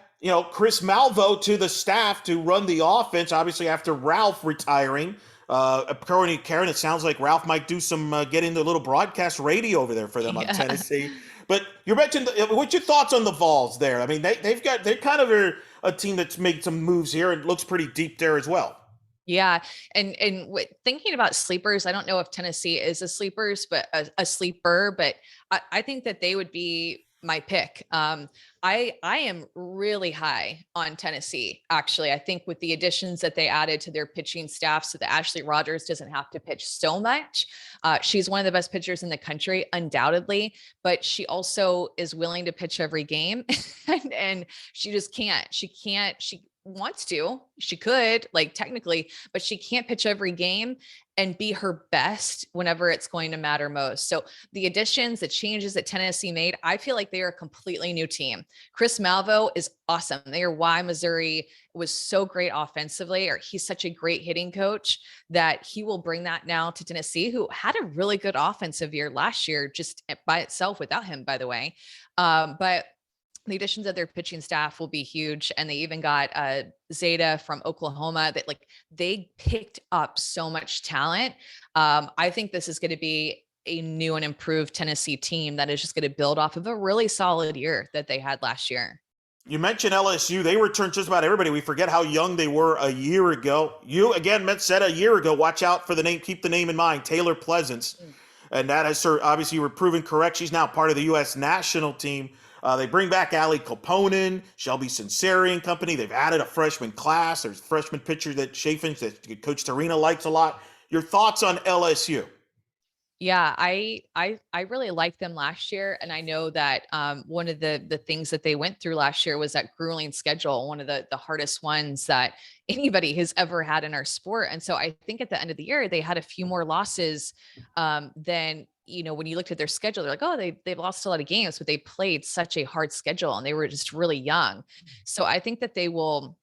Chris Malvo to the staff to run the offense, obviously after Ralph retiring. According to Karen, it sounds like Ralph might do some get into a little broadcast radio over there for them on Tennessee. But you mentioned, what's your thoughts on the Vols there? I mean, they kind of are a team that's made some moves here and looks pretty deep there as well. Yeah. And thinking about sleepers, I don't know if Tennessee is a sleepers, but a sleeper, but I think that they would be my pick. I am really high on Tennessee. Actually, I think with the additions that they added to their pitching staff, so that Ashley Rogers doesn't have to pitch so much. She's one of the best pitchers in the country, undoubtedly, but she also is willing to pitch every game and she just can't, she wants to, she could, like, technically, but she can't pitch every game and be her best whenever it's going to matter most. So the additions, the changes that Tennessee made, I feel like they are a completely new team. Chris Malvo is awesome. They are why Missouri was so great offensively, or he's such a great hitting coach that he will bring that now to Tennessee, who had a really good offensive year last year, just by itself without him, by the way. But the additions of their pitching staff will be huge. And they even got Zeta from Oklahoma that, like, they picked up so much talent. I think this is going to be a new and improved Tennessee team that is just going to build off of a really solid year that they had last year. You mentioned LSU. They returned just about everybody. We forget how young they were a year ago. You, again, said a year ago, watch out for the name, keep the name in mind, Taylor Pleasance. And that has obviously we're proven correct. She's now part of the U.S. national team. They bring back Allie Koponen, Shelby Sinceri and company. They've added a freshman class. There's a freshman pitcher that Chafin, that Coach Tarina likes a lot. Your thoughts on LSU? Yeah, I really liked them last year. And I know that one of the things that they went through last year was that grueling schedule, one of the hardest ones that anybody has ever had in our sport. And so I think at the end of the year, they had a few more losses than, when you looked at their schedule, they're like, oh, they've lost a lot of games, but they played such a hard schedule and they were just really young. So I think that they will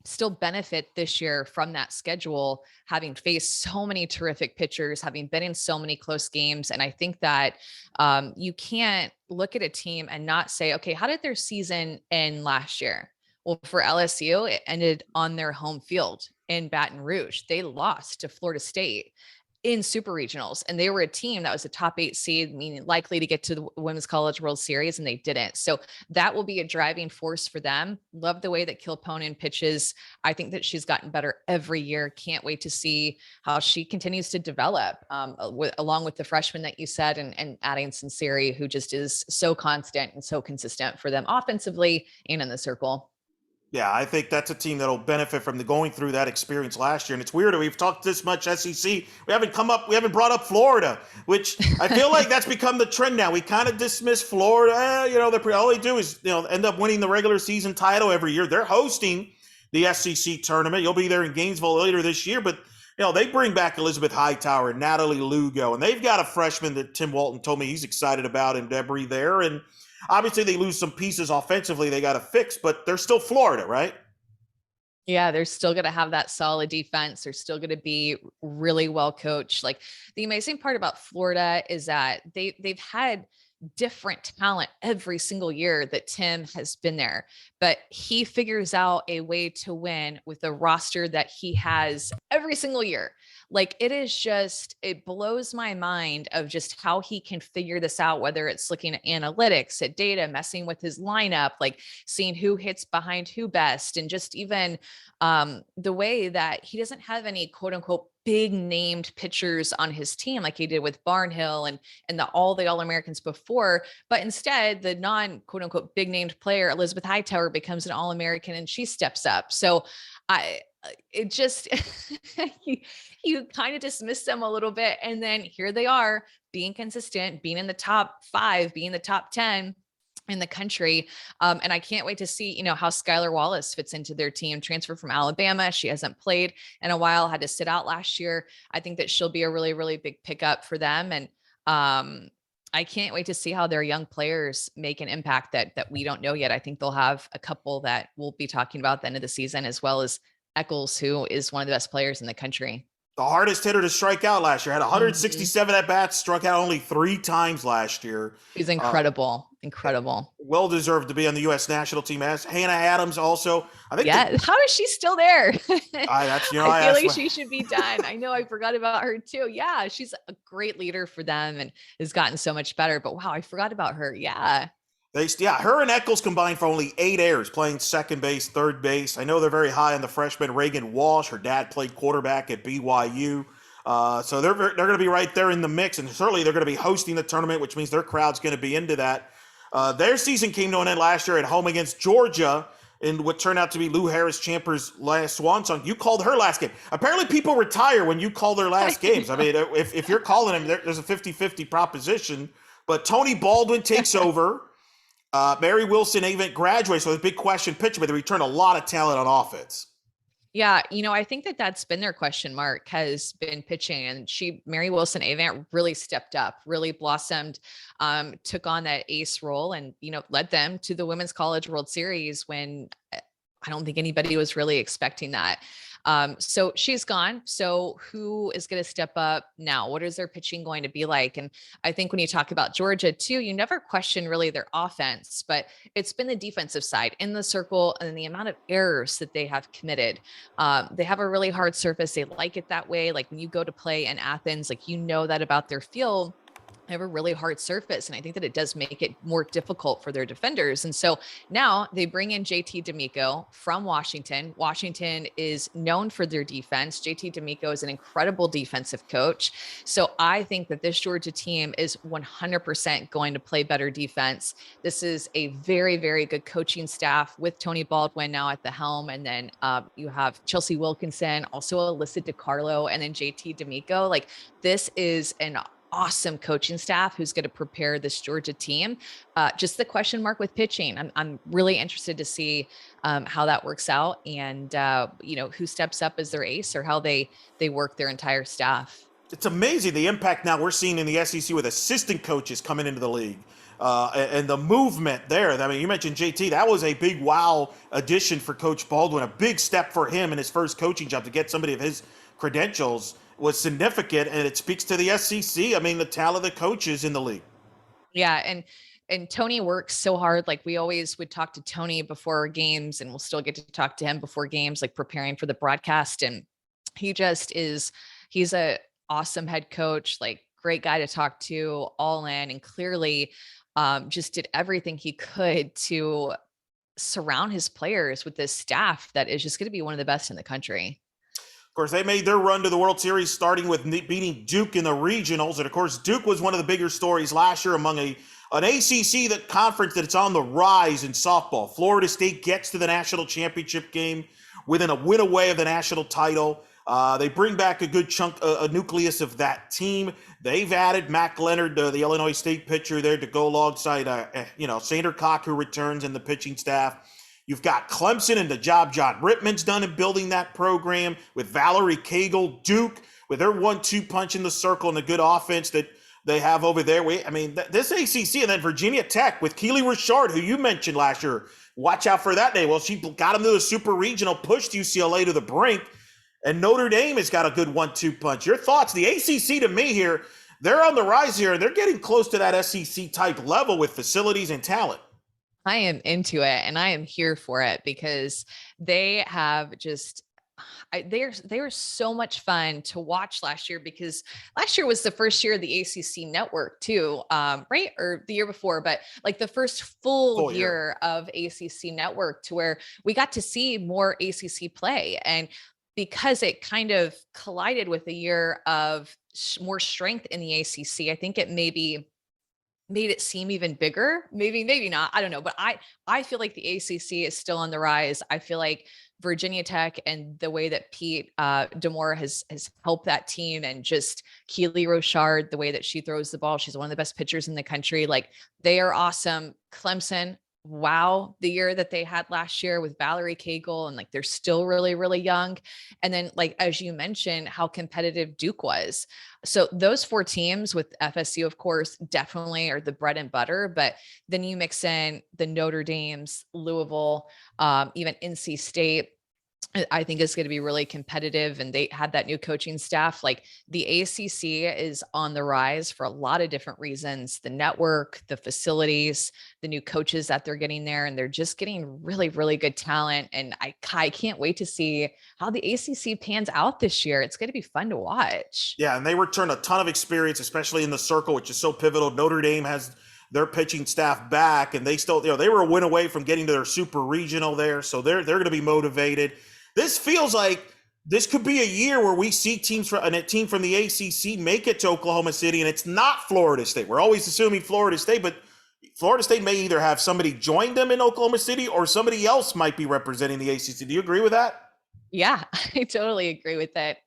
still benefit this year from that schedule, having faced so many terrific pitchers, having been in so many close games. And I think that you can't look at a team and not say, okay, how did their season end last year? Well, for LSU, it ended on their home field in Baton Rouge. They lost to Florida State. in super regionals, and they were a team that was a top 8 seed, meaning likely to get to the Women's College World Series, and they didn't. So that will be a driving force for them. Love the way that Kilponen pitches. I think that she's gotten better every year. Can't wait to see how she continues to develop, along with the freshman that you said, and adding Sinceri, who just is so constant and so consistent for them offensively and in the circle. Yeah, I think that's a team that'll benefit from the going through that experience last year. And it's weird that we've talked this much SEC. We haven't brought up Florida, which I feel like that's become the trend now. We kind of dismiss Florida. All they do is, end up winning the regular season title every year. They're hosting the SEC tournament. You'll be there in Gainesville later this year, but they bring back Elizabeth Hightower and Natalie Lugo, and they've got a freshman that Tim Walton told me he's excited about in Debris there. And obviously, they lose some pieces offensively they got to fix, but they're still Florida, right? Yeah, they're still going to have that solid defense. They're still going to be really well coached. Like, the amazing part about Florida is that they've had different talent every single year that Tim has been there, but he figures out a way to win with the roster that he has every single year. Like, it blows my mind of just how he can figure this out, whether it's looking at analytics, at data, messing with his lineup, like seeing who hits behind who best. And just even the way that he doesn't have any quote unquote big named pitchers on his team like he did with Barnhill and all the All-Americans before, but instead the non quote unquote big named player, Elizabeth Hightower, becomes an All-American and she steps up. So it just, you kind of dismiss them a little bit. And then here they are being consistent, being in the top 5, being the top 10 in the country. And I can't wait to see, how Skylar Wallace fits into their team. Transfer from Alabama. She hasn't played in a while, had to sit out last year. I think that she'll be a really, really big pickup for them. And I can't wait to see how their young players make an impact that we don't know yet. I think they'll have a couple that we'll be talking about at the end of the season, as well as Eccles, who is one of the best players in the country. The hardest hitter to strike out last year, had 167 at-bats, struck out only 3 times last year. He's incredible. Incredible. Well deserved to be on the U.S. national team. As Hannah Adams also. How is she still there? I feel like she should be done. I know, I forgot about her too. Yeah, she's a great leader for them and has gotten so much better. But wow, I forgot about her. Yeah. Her and Eccles combined for only 8 errors, playing second base, third base. I know they're very high on the freshman Reagan Walsh. Her dad played quarterback at BYU. So they're going to be right there in the mix, and certainly they're going to be hosting the tournament, which means their crowd's going to be into that. Their season came to an end last year at home against Georgia in what turned out to be Lou Harris-Champer's last swan song. You called her last game. Apparently people retire when you call their last games. I mean, if you're calling them, there's a 50-50 proposition. But Tony Baldwin takes over. Mary Wilson Avent graduates, so the big question pitcher, but they return a lot of talent on offense. Yeah, I think that that's been their question mark, has been pitching, and Mary Wilson Avent really stepped up, really blossomed, took on that ace role, and led them to the Women's College World Series when I don't think anybody was really expecting that. So she's gone. So who is going to step up now? What is their pitching going to be like? And I think when you talk about Georgia too, you never question really their offense, but it's been the defensive side in the circle and the amount of errors that they have committed. They have a really hard surface. They like it that way. Like when you go to play in Athens, like, that about their field. They have a really hard surface, and I think that it does make it more difficult for their defenders. And so now they bring in JT D'Amico from Washington. Washington is known for their defense. JT D'Amico is an incredible defensive coach. So I think that this Georgia team is 100% going to play better defense. This is a very, very good coaching staff with Tony Baldwin now at the helm. And then you have Chelsea Wilkinson, also Alyssa DiCarlo, and then JT D'Amico. Like, this is an awesome coaching staff who's going to prepare this Georgia team. Just the question mark with pitching. I'm really interested to see how that works out, and who steps up as their ace, or how they work their entire staff. It's amazing the impact now we're seeing in the SEC with assistant coaches coming into the league. And the movement there. I mean, you mentioned JT. That was a big wow addition for Coach Baldwin. A big step for him in his first coaching job to get somebody of his credentials was significant, and it speaks to the SEC. I mean, the talent of the coaches in the league. Yeah, and Tony works so hard. Like, we always would talk to Tony before games, and we'll still get to talk to him before games, like preparing for the broadcast. And he just is, he's a awesome head coach, like great guy to talk to, all in, and clearly just did everything he could to surround his players with this staff that is just going to be one of the best in the country. Of course, they made their run to the World Series starting with beating Duke in the regionals. And of course, Duke was one of the bigger stories last year among an ACC that conference that's on the rise in softball. Florida State gets to the national championship game within a win away of the national title. They bring back a good chunk, a nucleus of that team. They've added Mac Leonard, the Illinois State pitcher, there to go alongside, Sander Cock, who returns in the pitching staff. You've got Clemson and the job John Rittman's done in building that program with Valerie Cagle, Duke, with their 1-2 punch in the circle and the good offense that they have over there. This ACC, and then Virginia Tech with Keely Richard, who you mentioned last year. Watch out for that day. Well, she got them to the super regional, pushed UCLA to the brink, and Notre Dame has got a good 1-2 punch. Your thoughts? The ACC, to me here, they're on the rise here, and they're getting close to that SEC type level with facilities and talent. I am into it, and I am here for it because they have just they were so much fun to watch last year, because last year was the first year of the ACC network too, right? Or the year before, but like the first full year of ACC network, to where we got to see more ACC play. And because it kind of collided with a year of more strength in the ACC, I think it maybe made it seem even bigger. Maybe not. I don't know. But I feel like the ACC is still on the rise. I feel like Virginia Tech and the way that Pete Demore has helped that team, and just Keely Rochard, the way that she throws the ball. She's one of the best pitchers in the country. Like, they are awesome. Clemson, wow, the year that they had last year with Valerie Cagle, and like they're still really, really young. And then, like, as you mentioned, how competitive Duke was. So those four teams, with FSU, of course, definitely are the bread and butter. But then you mix in the Notre Dames, Louisville, even NC State, I think is going to be really competitive. And they had that new coaching staff. Like, the ACC is on the rise for a lot of different reasons: the network, the facilities, the new coaches that they're getting there. And they're just getting really, really good talent. And I can't wait to see how the ACC pans out this year. It's going to be fun to watch. Yeah, and they return a ton of experience, especially in the circle, which is so pivotal. Notre Dame has their pitching staff back, and they still, they were a win away from getting to their super regional there. So they're going to be motivated. This feels like this could be a year where we see a team from the ACC make it to Oklahoma City, and it's not Florida State. We're always assuming Florida State, but Florida State may either have somebody join them in Oklahoma City, or somebody else might be representing the ACC. Do you agree with that? Yeah, I totally agree with that.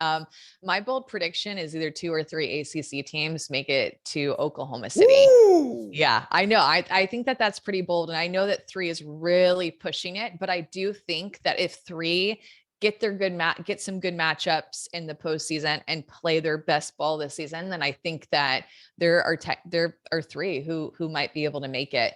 My bold prediction is either 2 or 3 ACC teams make it to Oklahoma City. Woo! Yeah, I know. I think that that's pretty bold. And I know that 3 is really pushing it, but I do think that if 3 get some good matchups in the postseason and play their best ball this season, then I think that there are 3 who might be able to make it.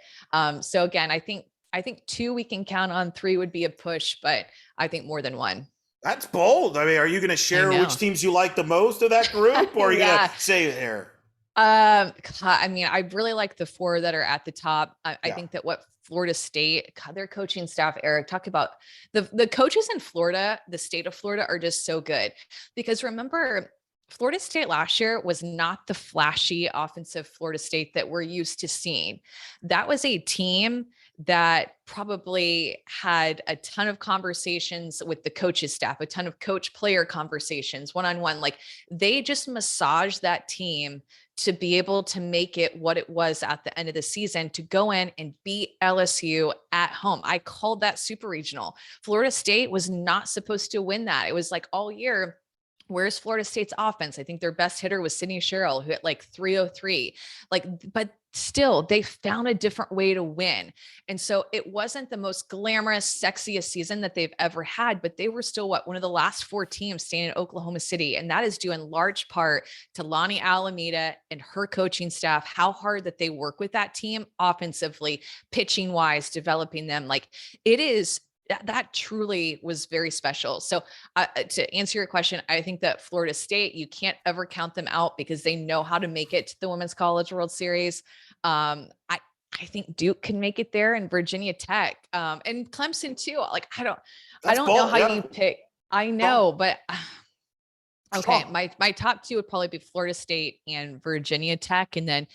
So again, I think 2 we can count on. 3 would be a push, but I think more than 1. That's bold. I mean, are you going to share which teams you like the most of that group, or are you going to say there? I mean, I really like the 4 that are at the top. I think that what Florida State, their coaching staff, Eric, talk about the coaches in Florida, the state of Florida, are just so good. Because remember, Florida State last year was not the flashy offensive Florida State that we're used to seeing. That was a team that probably had a ton of conversations with the coaches staff, a ton of coach player conversations, one-on-one. Like, they just massaged that team to be able to make it what it was at the end of the season, to go in and beat LSU at home. I called that super regional. Florida State was not supposed to win that. It was like, all year, where's Florida State's offense? I think their best hitter was Sydney Sherrill, who hit like 303. But still, they found a different way to win. And so it wasn't the most glamorous, sexiest season that they've ever had, but they were still one of the last 4 teams staying in Oklahoma City. And that is due in large part to Lonnie Alameda and her coaching staff, how hard that they work with that team offensively, pitching wise, developing them. Like, it is, that truly was very special. So to answer your question, I think that Florida State, you can't ever count them out, because they know how to make it to the Women's College World Series. I think Duke can make it there, and Virginia Tech, and Clemson too. Like, I don't know how you pick. I know, but Okay, Strong. my top two would probably be Florida State and Virginia Tech, and then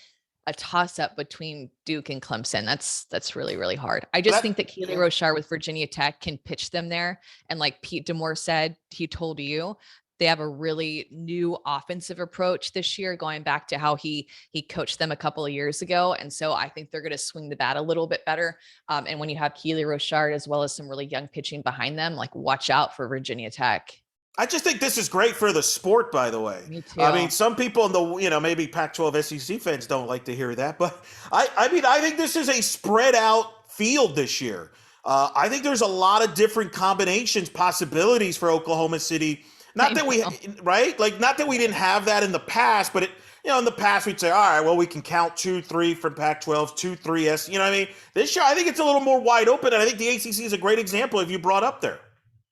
a toss up between Duke and Clemson. That's really really hard. I just think But that Keely yeah. Rochard with Virginia Tech can pitch them there, and like Pete Demore said, he told you they have a really new offensive approach this year, going back to how he coached them a couple of years ago, and so I think they're going to swing the bat a little bit better. And when you have Keely Rochard as well as some really young pitching behind them, like watch out for Virginia Tech. I just think this is great for the sport, by the way. Me I mean, too. some people in the, maybe Pac-12 SEC fans don't like to hear that, but I mean, I think this is a spread out field this year. I think there's a lot of different combinations, possibilities for Oklahoma City. Not I that we, know. right? Like, not that we didn't have that in the past, but in the past we'd say, all right, well, we can count 2, 3 from Pac-12, 2, 3 S. You know what I mean? This year, I think it's a little more wide open, and I think the ACC is a great example of you brought up there.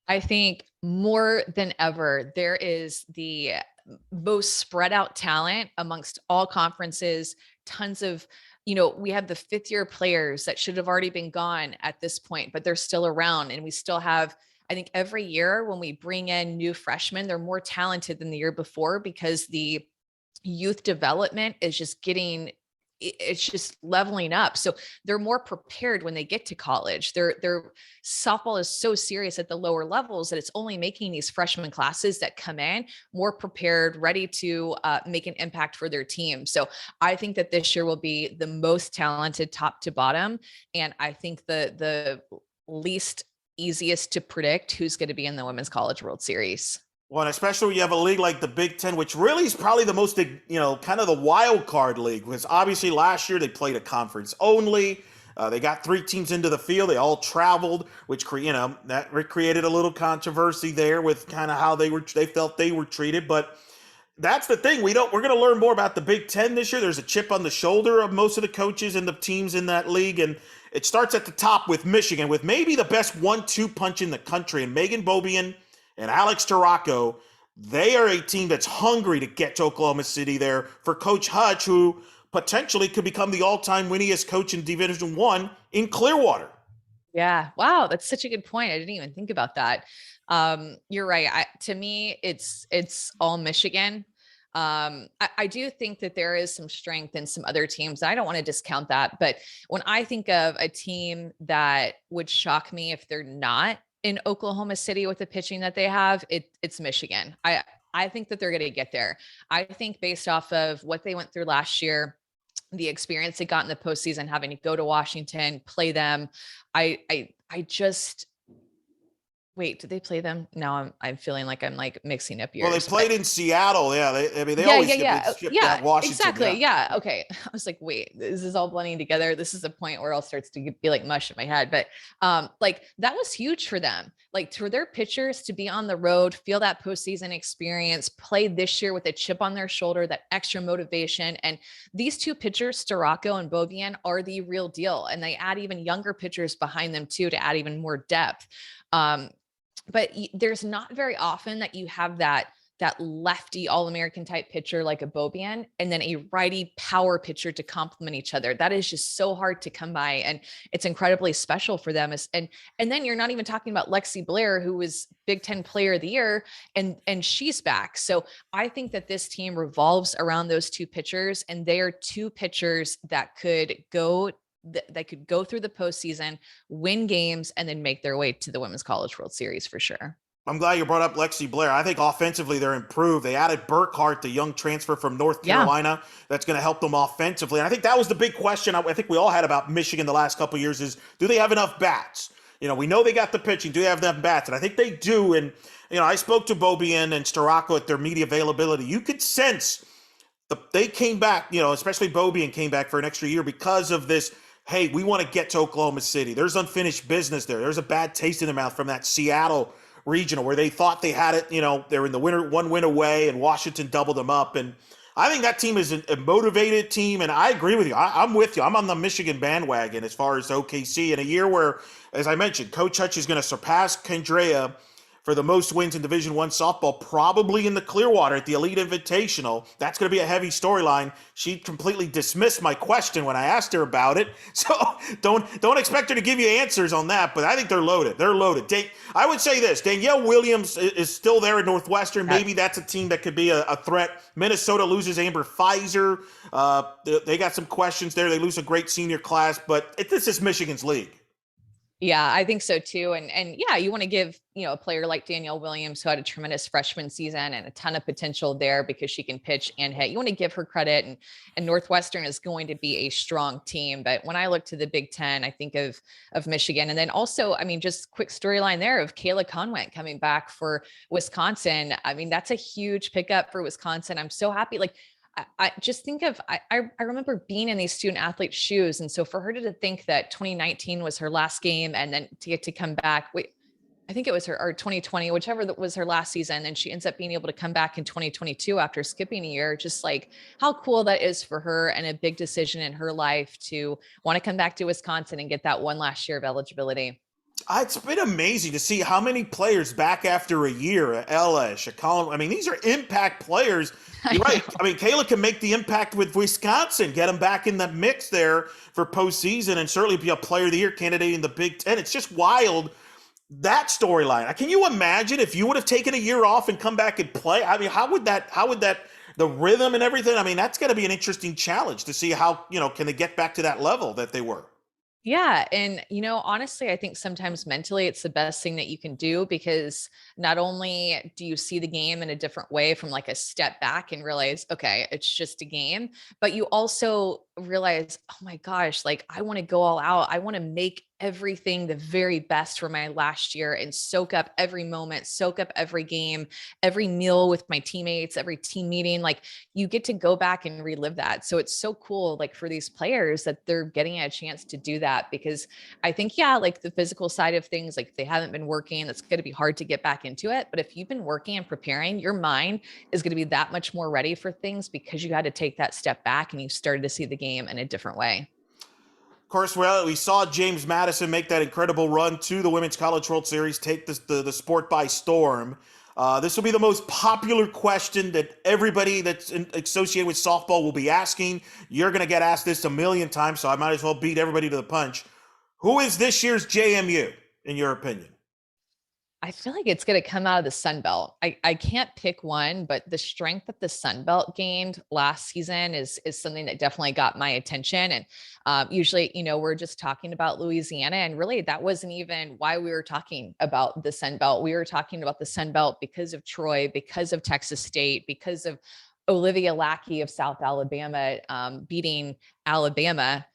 I think more than ever, there is the most spread out talent amongst all conferences, tons of, we have the fifth year players that should have already been gone at this point, but they're still around. And we still have, I think every year when we bring in new freshmen, they're more talented than the year before because the youth development is just getting it's just leveling up. So they're more prepared when they get to college. Their softball is so serious at the lower levels that it's only making these freshman classes that come in more prepared, ready to make an impact for their team. So I think that this year will be the most talented top to bottom. And I think the least easiest to predict who's going to be in the Women's College World Series. Well, and especially when you have a league like the Big Ten, which really is probably the most, kind of the wild card league, because obviously last year they played a conference only. They got 3 teams into the field. They all traveled, which that created a little controversy there with kind of how they felt they were treated. But that's the thing. We're going to learn more about the Big Ten this year. There's a chip on the shoulder of most of the coaches and the teams in that league, and it starts at the top with Michigan, with maybe the best 1-2 punch in the country, and Megan Bobian and Alex Tarocco. They are a team that's hungry to get to Oklahoma City there for Coach Hutch, who potentially could become the all-time winningest coach in Division I in Clearwater. Yeah. Wow. That's such a good point. I didn't even think about that. You're right. To me, it's all Michigan. I do think that there is some strength in some other teams. I don't want to discount that, but when I think of a team that would shock me if they're not in Oklahoma City with the pitching that they have, it's Michigan. I think that they're going to get there. I think based off of what they went through last year, the experience they got in the postseason, having to go to Washington, play them. I just wait, did they play them? Now I'm feeling like I'm like mixing up years. Well, they played in Seattle. Yeah, they yeah, always yeah, get shipped yeah, out. Washington. exactly. Yeah. Okay. I was like, wait, this is all blending together. This is a point where it all starts to be like mush in my head. But like that was huge for them. Like for their pitchers to be on the road, feel that postseason experience, play this year with a chip on their shoulder, that extra motivation. And these two pitchers, Starocco and Bobian, are the real deal. And they add even younger pitchers behind them too, to add even more depth. But there's not very often that you have that lefty All-American type pitcher like a Bobian and then a righty power pitcher to complement each other. That is just so hard to come by, and it's incredibly special for them. And then you're not even talking about Lexi Blair, who was Big Ten Player of the Year, and she's back. So I think that this team revolves around those two pitchers, and they are two pitchers that could go through the postseason, win games, and then make their way to the Women's College World Series for sure. I'm glad you brought up Lexi Blair. I think offensively they're improved. They added Burkhart, the young transfer from North Carolina. Yeah. That's going to help them offensively. And I think that was the big question I think we all had about Michigan the last couple of years is, do they have enough bats? We know they got the pitching. Do they have enough bats? And I think they do. And, I spoke to Bobian and Starocco at their media availability. You could sense they came back, especially Bobian came back for an extra year because of this. Hey, we want to get to Oklahoma City. There's unfinished business there. There's a bad taste in their mouth from that Seattle regional where they thought they had it. They're in the winter, 1 win away, and Washington doubled them up. And I think that team is a motivated team, and I agree with you. I'm with you. I'm on the Michigan bandwagon as far as OKC in a year where, as I mentioned, Coach Hutch is going to surpass Kendrea for the most wins in Division I softball, probably in the Clearwater at the Elite Invitational. That's going to be a heavy storyline. She completely dismissed my question when I asked her about it, so don't expect her to give you answers on that. But I think they're loaded. They're loaded. I would say this: Danielle Williams is still there at Northwestern. Maybe that's a team that could be a threat. Minnesota loses Amber Pfizer. They got some questions there. They lose a great senior class, but this is Michigan's league. Yeah, I think so too. And yeah, you want to give, a player like Danielle Williams, who had a tremendous freshman season and a ton of potential there because she can pitch and hit. You want to give her credit, and Northwestern is going to be a strong team. But when I look to the Big Ten, I think of Michigan. And then also, just quick storyline there of Kayla Conwent coming back for Wisconsin. That's a huge pickup for Wisconsin. I'm so happy. Like, I just think of, I remember being in these student athletes' shoes. And so for her to think that 2019 was her last game and then to get to come back, I think it was her, or 2020, whichever that was her last season. And she ends up being able to come back in 2022 after skipping a year. Just like how cool that is for her, and a big decision in her life to want to come back to Wisconsin and get that one last year of eligibility. It's been amazing to see how many players back after a year at LS, at Colin. These are impact players. You're right. Kayla can make the impact with Wisconsin, get them back in the mix there for postseason, and certainly be a player of the year candidate in the Big Ten. It's just wild, that storyline. Can you imagine if you would have taken a year off and come back and play? How would that, the rhythm and everything? That's got to be an interesting challenge to see how, can they get back to that level that they were? Yeah. And, honestly, I think sometimes mentally it's the best thing that you can do, because not only do you see the game in a different way from like a step back and realize, okay, it's just a game, but you also realize, oh my gosh, like I want to go all out. I want to make everything the very best for my last year and soak up every moment, soak up every game, every meal with my teammates, every team meeting. Like you get to go back and relive that. So it's so cool, like for these players, that they're getting a chance to do that, because I think, yeah, like the physical side of things, like if they haven't been working, it's going to be hard to get back into it. But if you've been working and preparing, your mind is going to be that much more ready for things, because you had to take that step back and you started to see the game in a different way. Of course, we saw James Madison make that incredible run to the Women's College World Series, take the sport by storm. This will be the most popular question that everybody that's associated with softball will be asking. You're going to get asked this a million times, so I might as well beat everybody to the punch. Who is this year's JMU, in your opinion? I feel like it's going to come out of the Sun Belt. I can't pick one, but the strength that the Sun Belt gained last season is something that definitely got my attention. And usually, we're just talking about Louisiana, and really that wasn't even why we were talking about the Sun Belt. We were talking about the Sun Belt because of Troy, because of Texas State, because of Olivia Lackey of South Alabama beating Alabama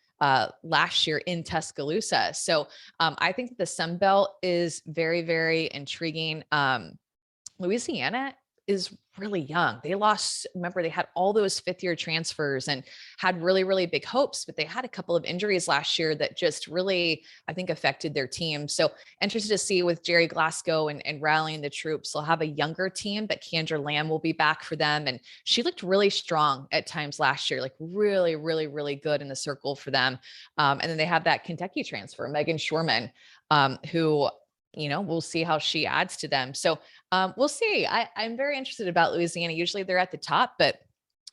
last year in Tuscaloosa. So I think the Sun Belt is very, very intriguing. Louisiana is really young. Remember, they had all those fifth-year transfers and had really, really big hopes, but they had a couple of injuries last year that just really, I think, affected their team. So interested to see with Jerry Glasgow and rallying the troops. They'll have a younger team, but Kendra Lamb will be back for them. And she looked really strong at times last year, like really, really, really good in the circle for them. And then they have that Kentucky transfer, Megan Shorman, who, we'll see how she adds to them. So we'll see. I'm very interested about Louisiana. Usually they're at the top, but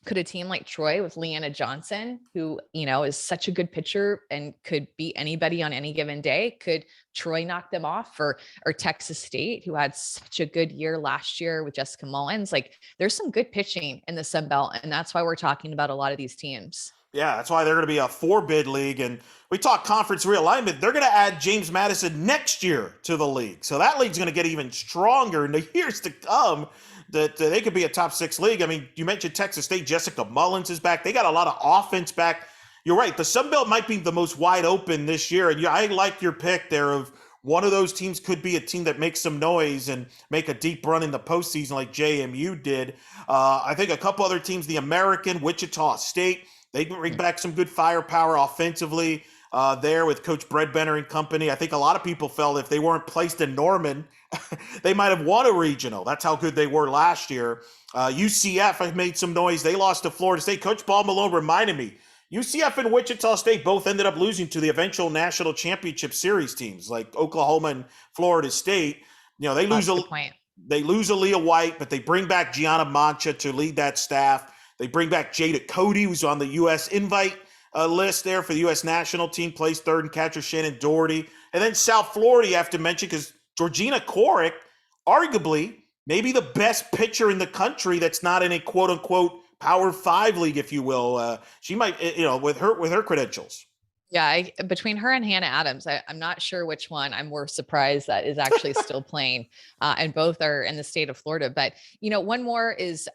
could a team like Troy with Leanna Johnson, who, is such a good pitcher and could beat anybody on any given day, could Troy knock them off? Or Texas State, who had such a good year last year with Jessica Mullins? Like there's some good pitching in the Sun Belt, and that's why we're talking about a lot of these teams. Yeah, that's why they're going to be a 4-bid league. And we talk conference realignment. They're going to add James Madison next year to the league. So that league's going to get even stronger in the years to come, that they could be a top 6 league. You mentioned Texas State. Jessica Mullins is back. They got a lot of offense back. You're right. The Sun Belt might be the most wide open this year. And I like your pick there of one of those teams could be a team that makes some noise and make a deep run in the postseason like JMU did. I think a couple other teams, the American, Wichita State, they bring back some good firepower offensively there with Coach Brett Benner and company. I think a lot of people felt if they weren't placed in Norman, they might have won a regional. That's how good they were last year. UCF have made some noise. They lost to Florida State. Coach Paul Malone reminded me, UCF and Wichita State both ended up losing to the eventual national championship series teams like Oklahoma and Florida State. You know, That's a good point. they lose Aaliyah White, but they bring back Gianna Mancha to lead that staff. They bring back Jada Cody, who's on the U.S. invite list there for the U.S. national team, plays third, and catcher Shannon Doherty. And then South Florida, you have to mention, because Georgina Korick, arguably maybe the best pitcher in the country that's not in a quote unquote Power Five league, if you will. She might, with her credentials. Yeah, between her and Hannah Adams, I'm not sure which one I'm more surprised that is actually still playing, and both are in the state of Florida. But one more is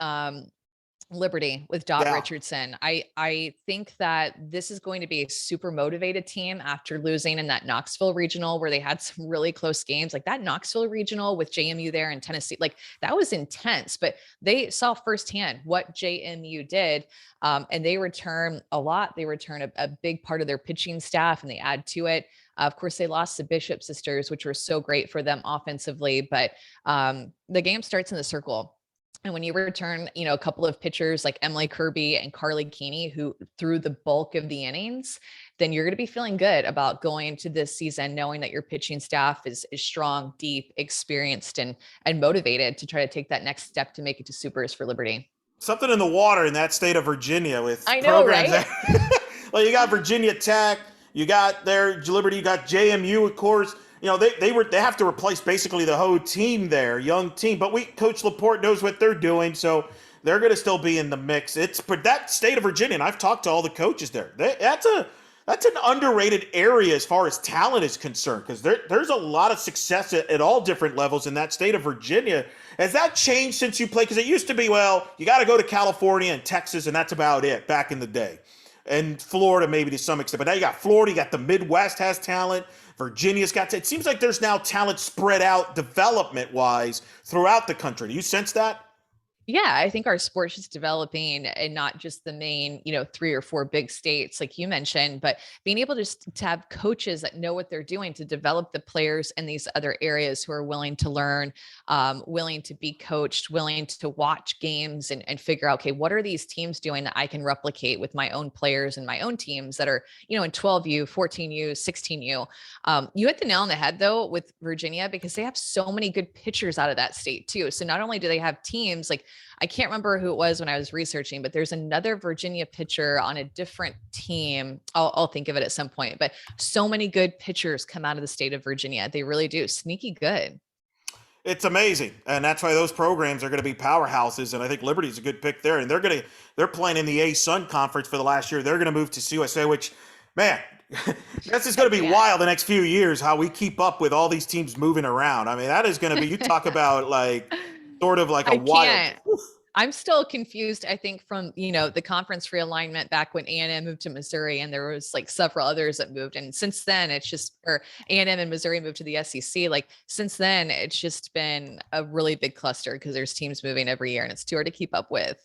Liberty with Dot Yeah. Richardson. I think that this is going to be a super motivated team after losing in that Knoxville regional where they had some really close games. Like that Knoxville regional with JMU there in Tennessee, like that was intense, but they saw firsthand what JMU did. And they return a lot. They return a big part of their pitching staff and they add to it. Of course, they lost the Bishop sisters, which were so great for them offensively, but the game starts in the circle. And when you return, a couple of pitchers like Emily Kirby and Carly Keeney, who threw the bulk of the innings, then you're going to be feeling good about going into this season, knowing that your pitching staff is strong, deep, experienced, and motivated to try to take that next step to make it to supers for Liberty. Something in the water in that state of Virginia with I know, programs. right? Well, you got Virginia Tech, you got their Liberty, you got JMU, of course. They have to replace basically the whole team there, young team. But Coach Laporte knows what they're doing, so they're going to still be in the mix. It's for that state of Virginia, and I've talked to all the coaches there. That's an underrated area as far as talent is concerned, because there's a lot of success at all different levels in that state of Virginia. Has that changed since you played? Because it used to be, well, you got to go to California and Texas, and that's about it back in the day. And Florida maybe to some extent. But now you got Florida, you got the Midwest has talent. Virginia's got it seems like there's now talent spread out development-wise throughout the country. Do you sense that? Yeah, I think our sport's just developing and not just the main, 3 or 4 big states like you mentioned, but being able to have coaches that know what they're doing to develop the players in these other areas who are willing to learn, willing to be coached, willing to watch games and figure out, okay, what are these teams doing that I can replicate with my own players and my own teams that are, in 12U, 14U, 16U. You hit the nail on the head though with Virginia, because they have so many good pitchers out of that state too. So not only do they have teams like, I can't remember who it was when I was researching, but there's another Virginia pitcher on a different team. I'll think of it at some point, but so many good pitchers come out of the state of Virginia. They really do. Sneaky good. It's amazing. And that's why those programs are going to be powerhouses. And I think Liberty's a good pick there. And they're playing in the A-Sun conference for the last year. They're going to move to CUSA, which, man, this is going to be wild the next few years, how we keep up with all these teams moving around. I mean, that is going to be, you talk about like sort of like a wild. I'm still confused, I think, from, the conference realignment back when A&M moved to Missouri, and there was like several others that moved. And since then it's just, or A&M and Missouri moved to the SEC. Like since then, it's just been a really big cluster because there's teams moving every year and it's too hard to keep up with.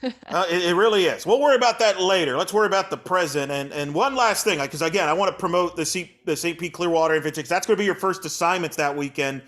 It really is. We'll worry about that later. Let's worry about the present. And one last thing, because again, I want to promote the St. Pete Clearwater Invictus. That's going to be your first assignments that weekend.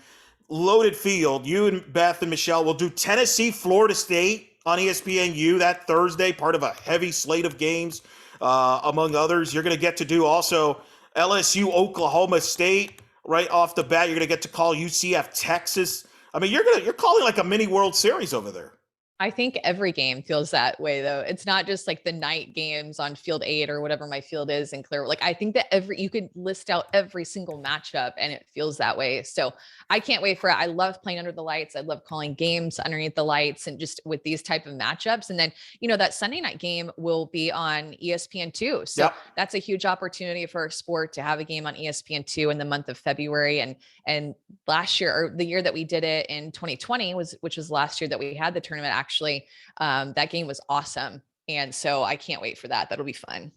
Loaded field. You and Beth and Michelle will do Tennessee, Florida State on ESPNU that Thursday, part of a heavy slate of games, among others. You're going to get to do also LSU, Oklahoma State right off the bat. You're going to get to call UCF, Texas. I mean, you're calling like a mini World Series over there. I think every game feels that way, though. It's not just like the night games on field 8 or whatever my field is in Clearwater. Like, I think that you could list out every single matchup and it feels that way. So I can't wait for it. I love playing under the lights. I love calling games underneath the lights and just with these type of matchups. And then, that Sunday night game will be on ESPN2. So that's a huge opportunity for our sport to have a game on ESPN2 in the month of February. And last year, or the year that we did it in 2020 which was last year that we had the tournament, actually, that game was awesome. And so I can't wait for that. That'll be fun.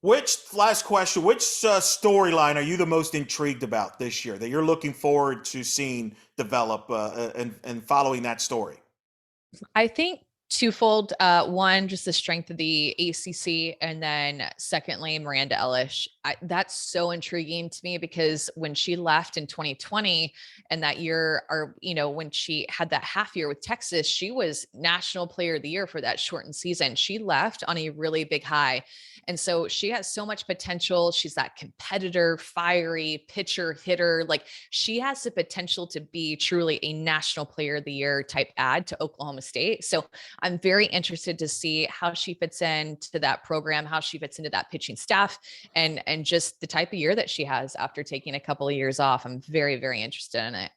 Last question, which storyline are you the most intrigued about this year that you're looking forward to seeing develop and following that story? I think twofold. One, just the strength of the ACC, and then secondly, Miranda Ellis. That's so intriguing to me because when she left in 2020 and that year, or when she had that half year with Texas, she was National Player of the Year for that shortened season. She left on a really big high. And so she has so much potential. She's that competitor, fiery pitcher, hitter. Like she has the potential to be truly a National Player of the Year type add to Oklahoma State. So I'm very interested to see how she fits into that program, how she fits into that pitching staff, and just the type of year that she has after taking a couple of years off. I'm very, very interested in it.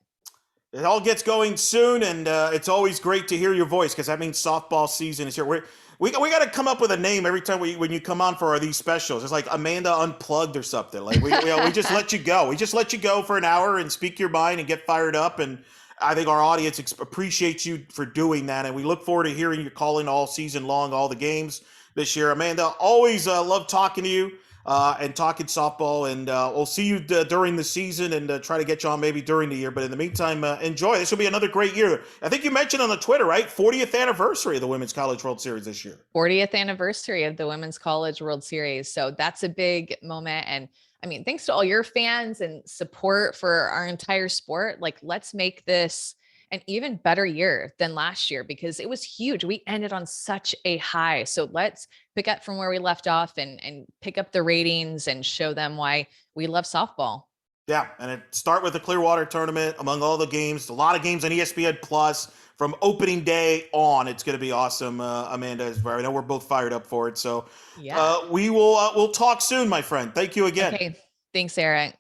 It all gets going soon, and it's always great to hear your voice because that means softball season is here. We got to come up with a name every time when you come on for these specials. It's like Amanda Unplugged or something. Like we just let you go. We just let you go for an hour and speak your mind and get fired up. And I think our audience appreciates you for doing that. And we look forward to hearing you calling all season long, all the games this year. Amanda, always love talking to you. And talking softball, and we'll see you during the season and try to get you on maybe during the year. But in the meantime, enjoy. This will be another great year. I think you mentioned on the Twitter, right? 40th anniversary of the Women's College World Series this year. 40th anniversary of the Women's College World Series. So that's a big moment. And I mean, thanks to all your fans and support for our entire sport. Like, let's make this an even better year than last year because it was huge. We ended on such a high. So let's pick up from where we left off and pick up the ratings and show them why we love softball. Yeah, and it start with the Clearwater tournament among all the games. A lot of games on ESPN Plus from opening day on. It's going to be awesome, Amanda. I know we're both fired up for it. So yeah, we'll talk soon, my friend. Thank you again. Okay, thanks, Eric.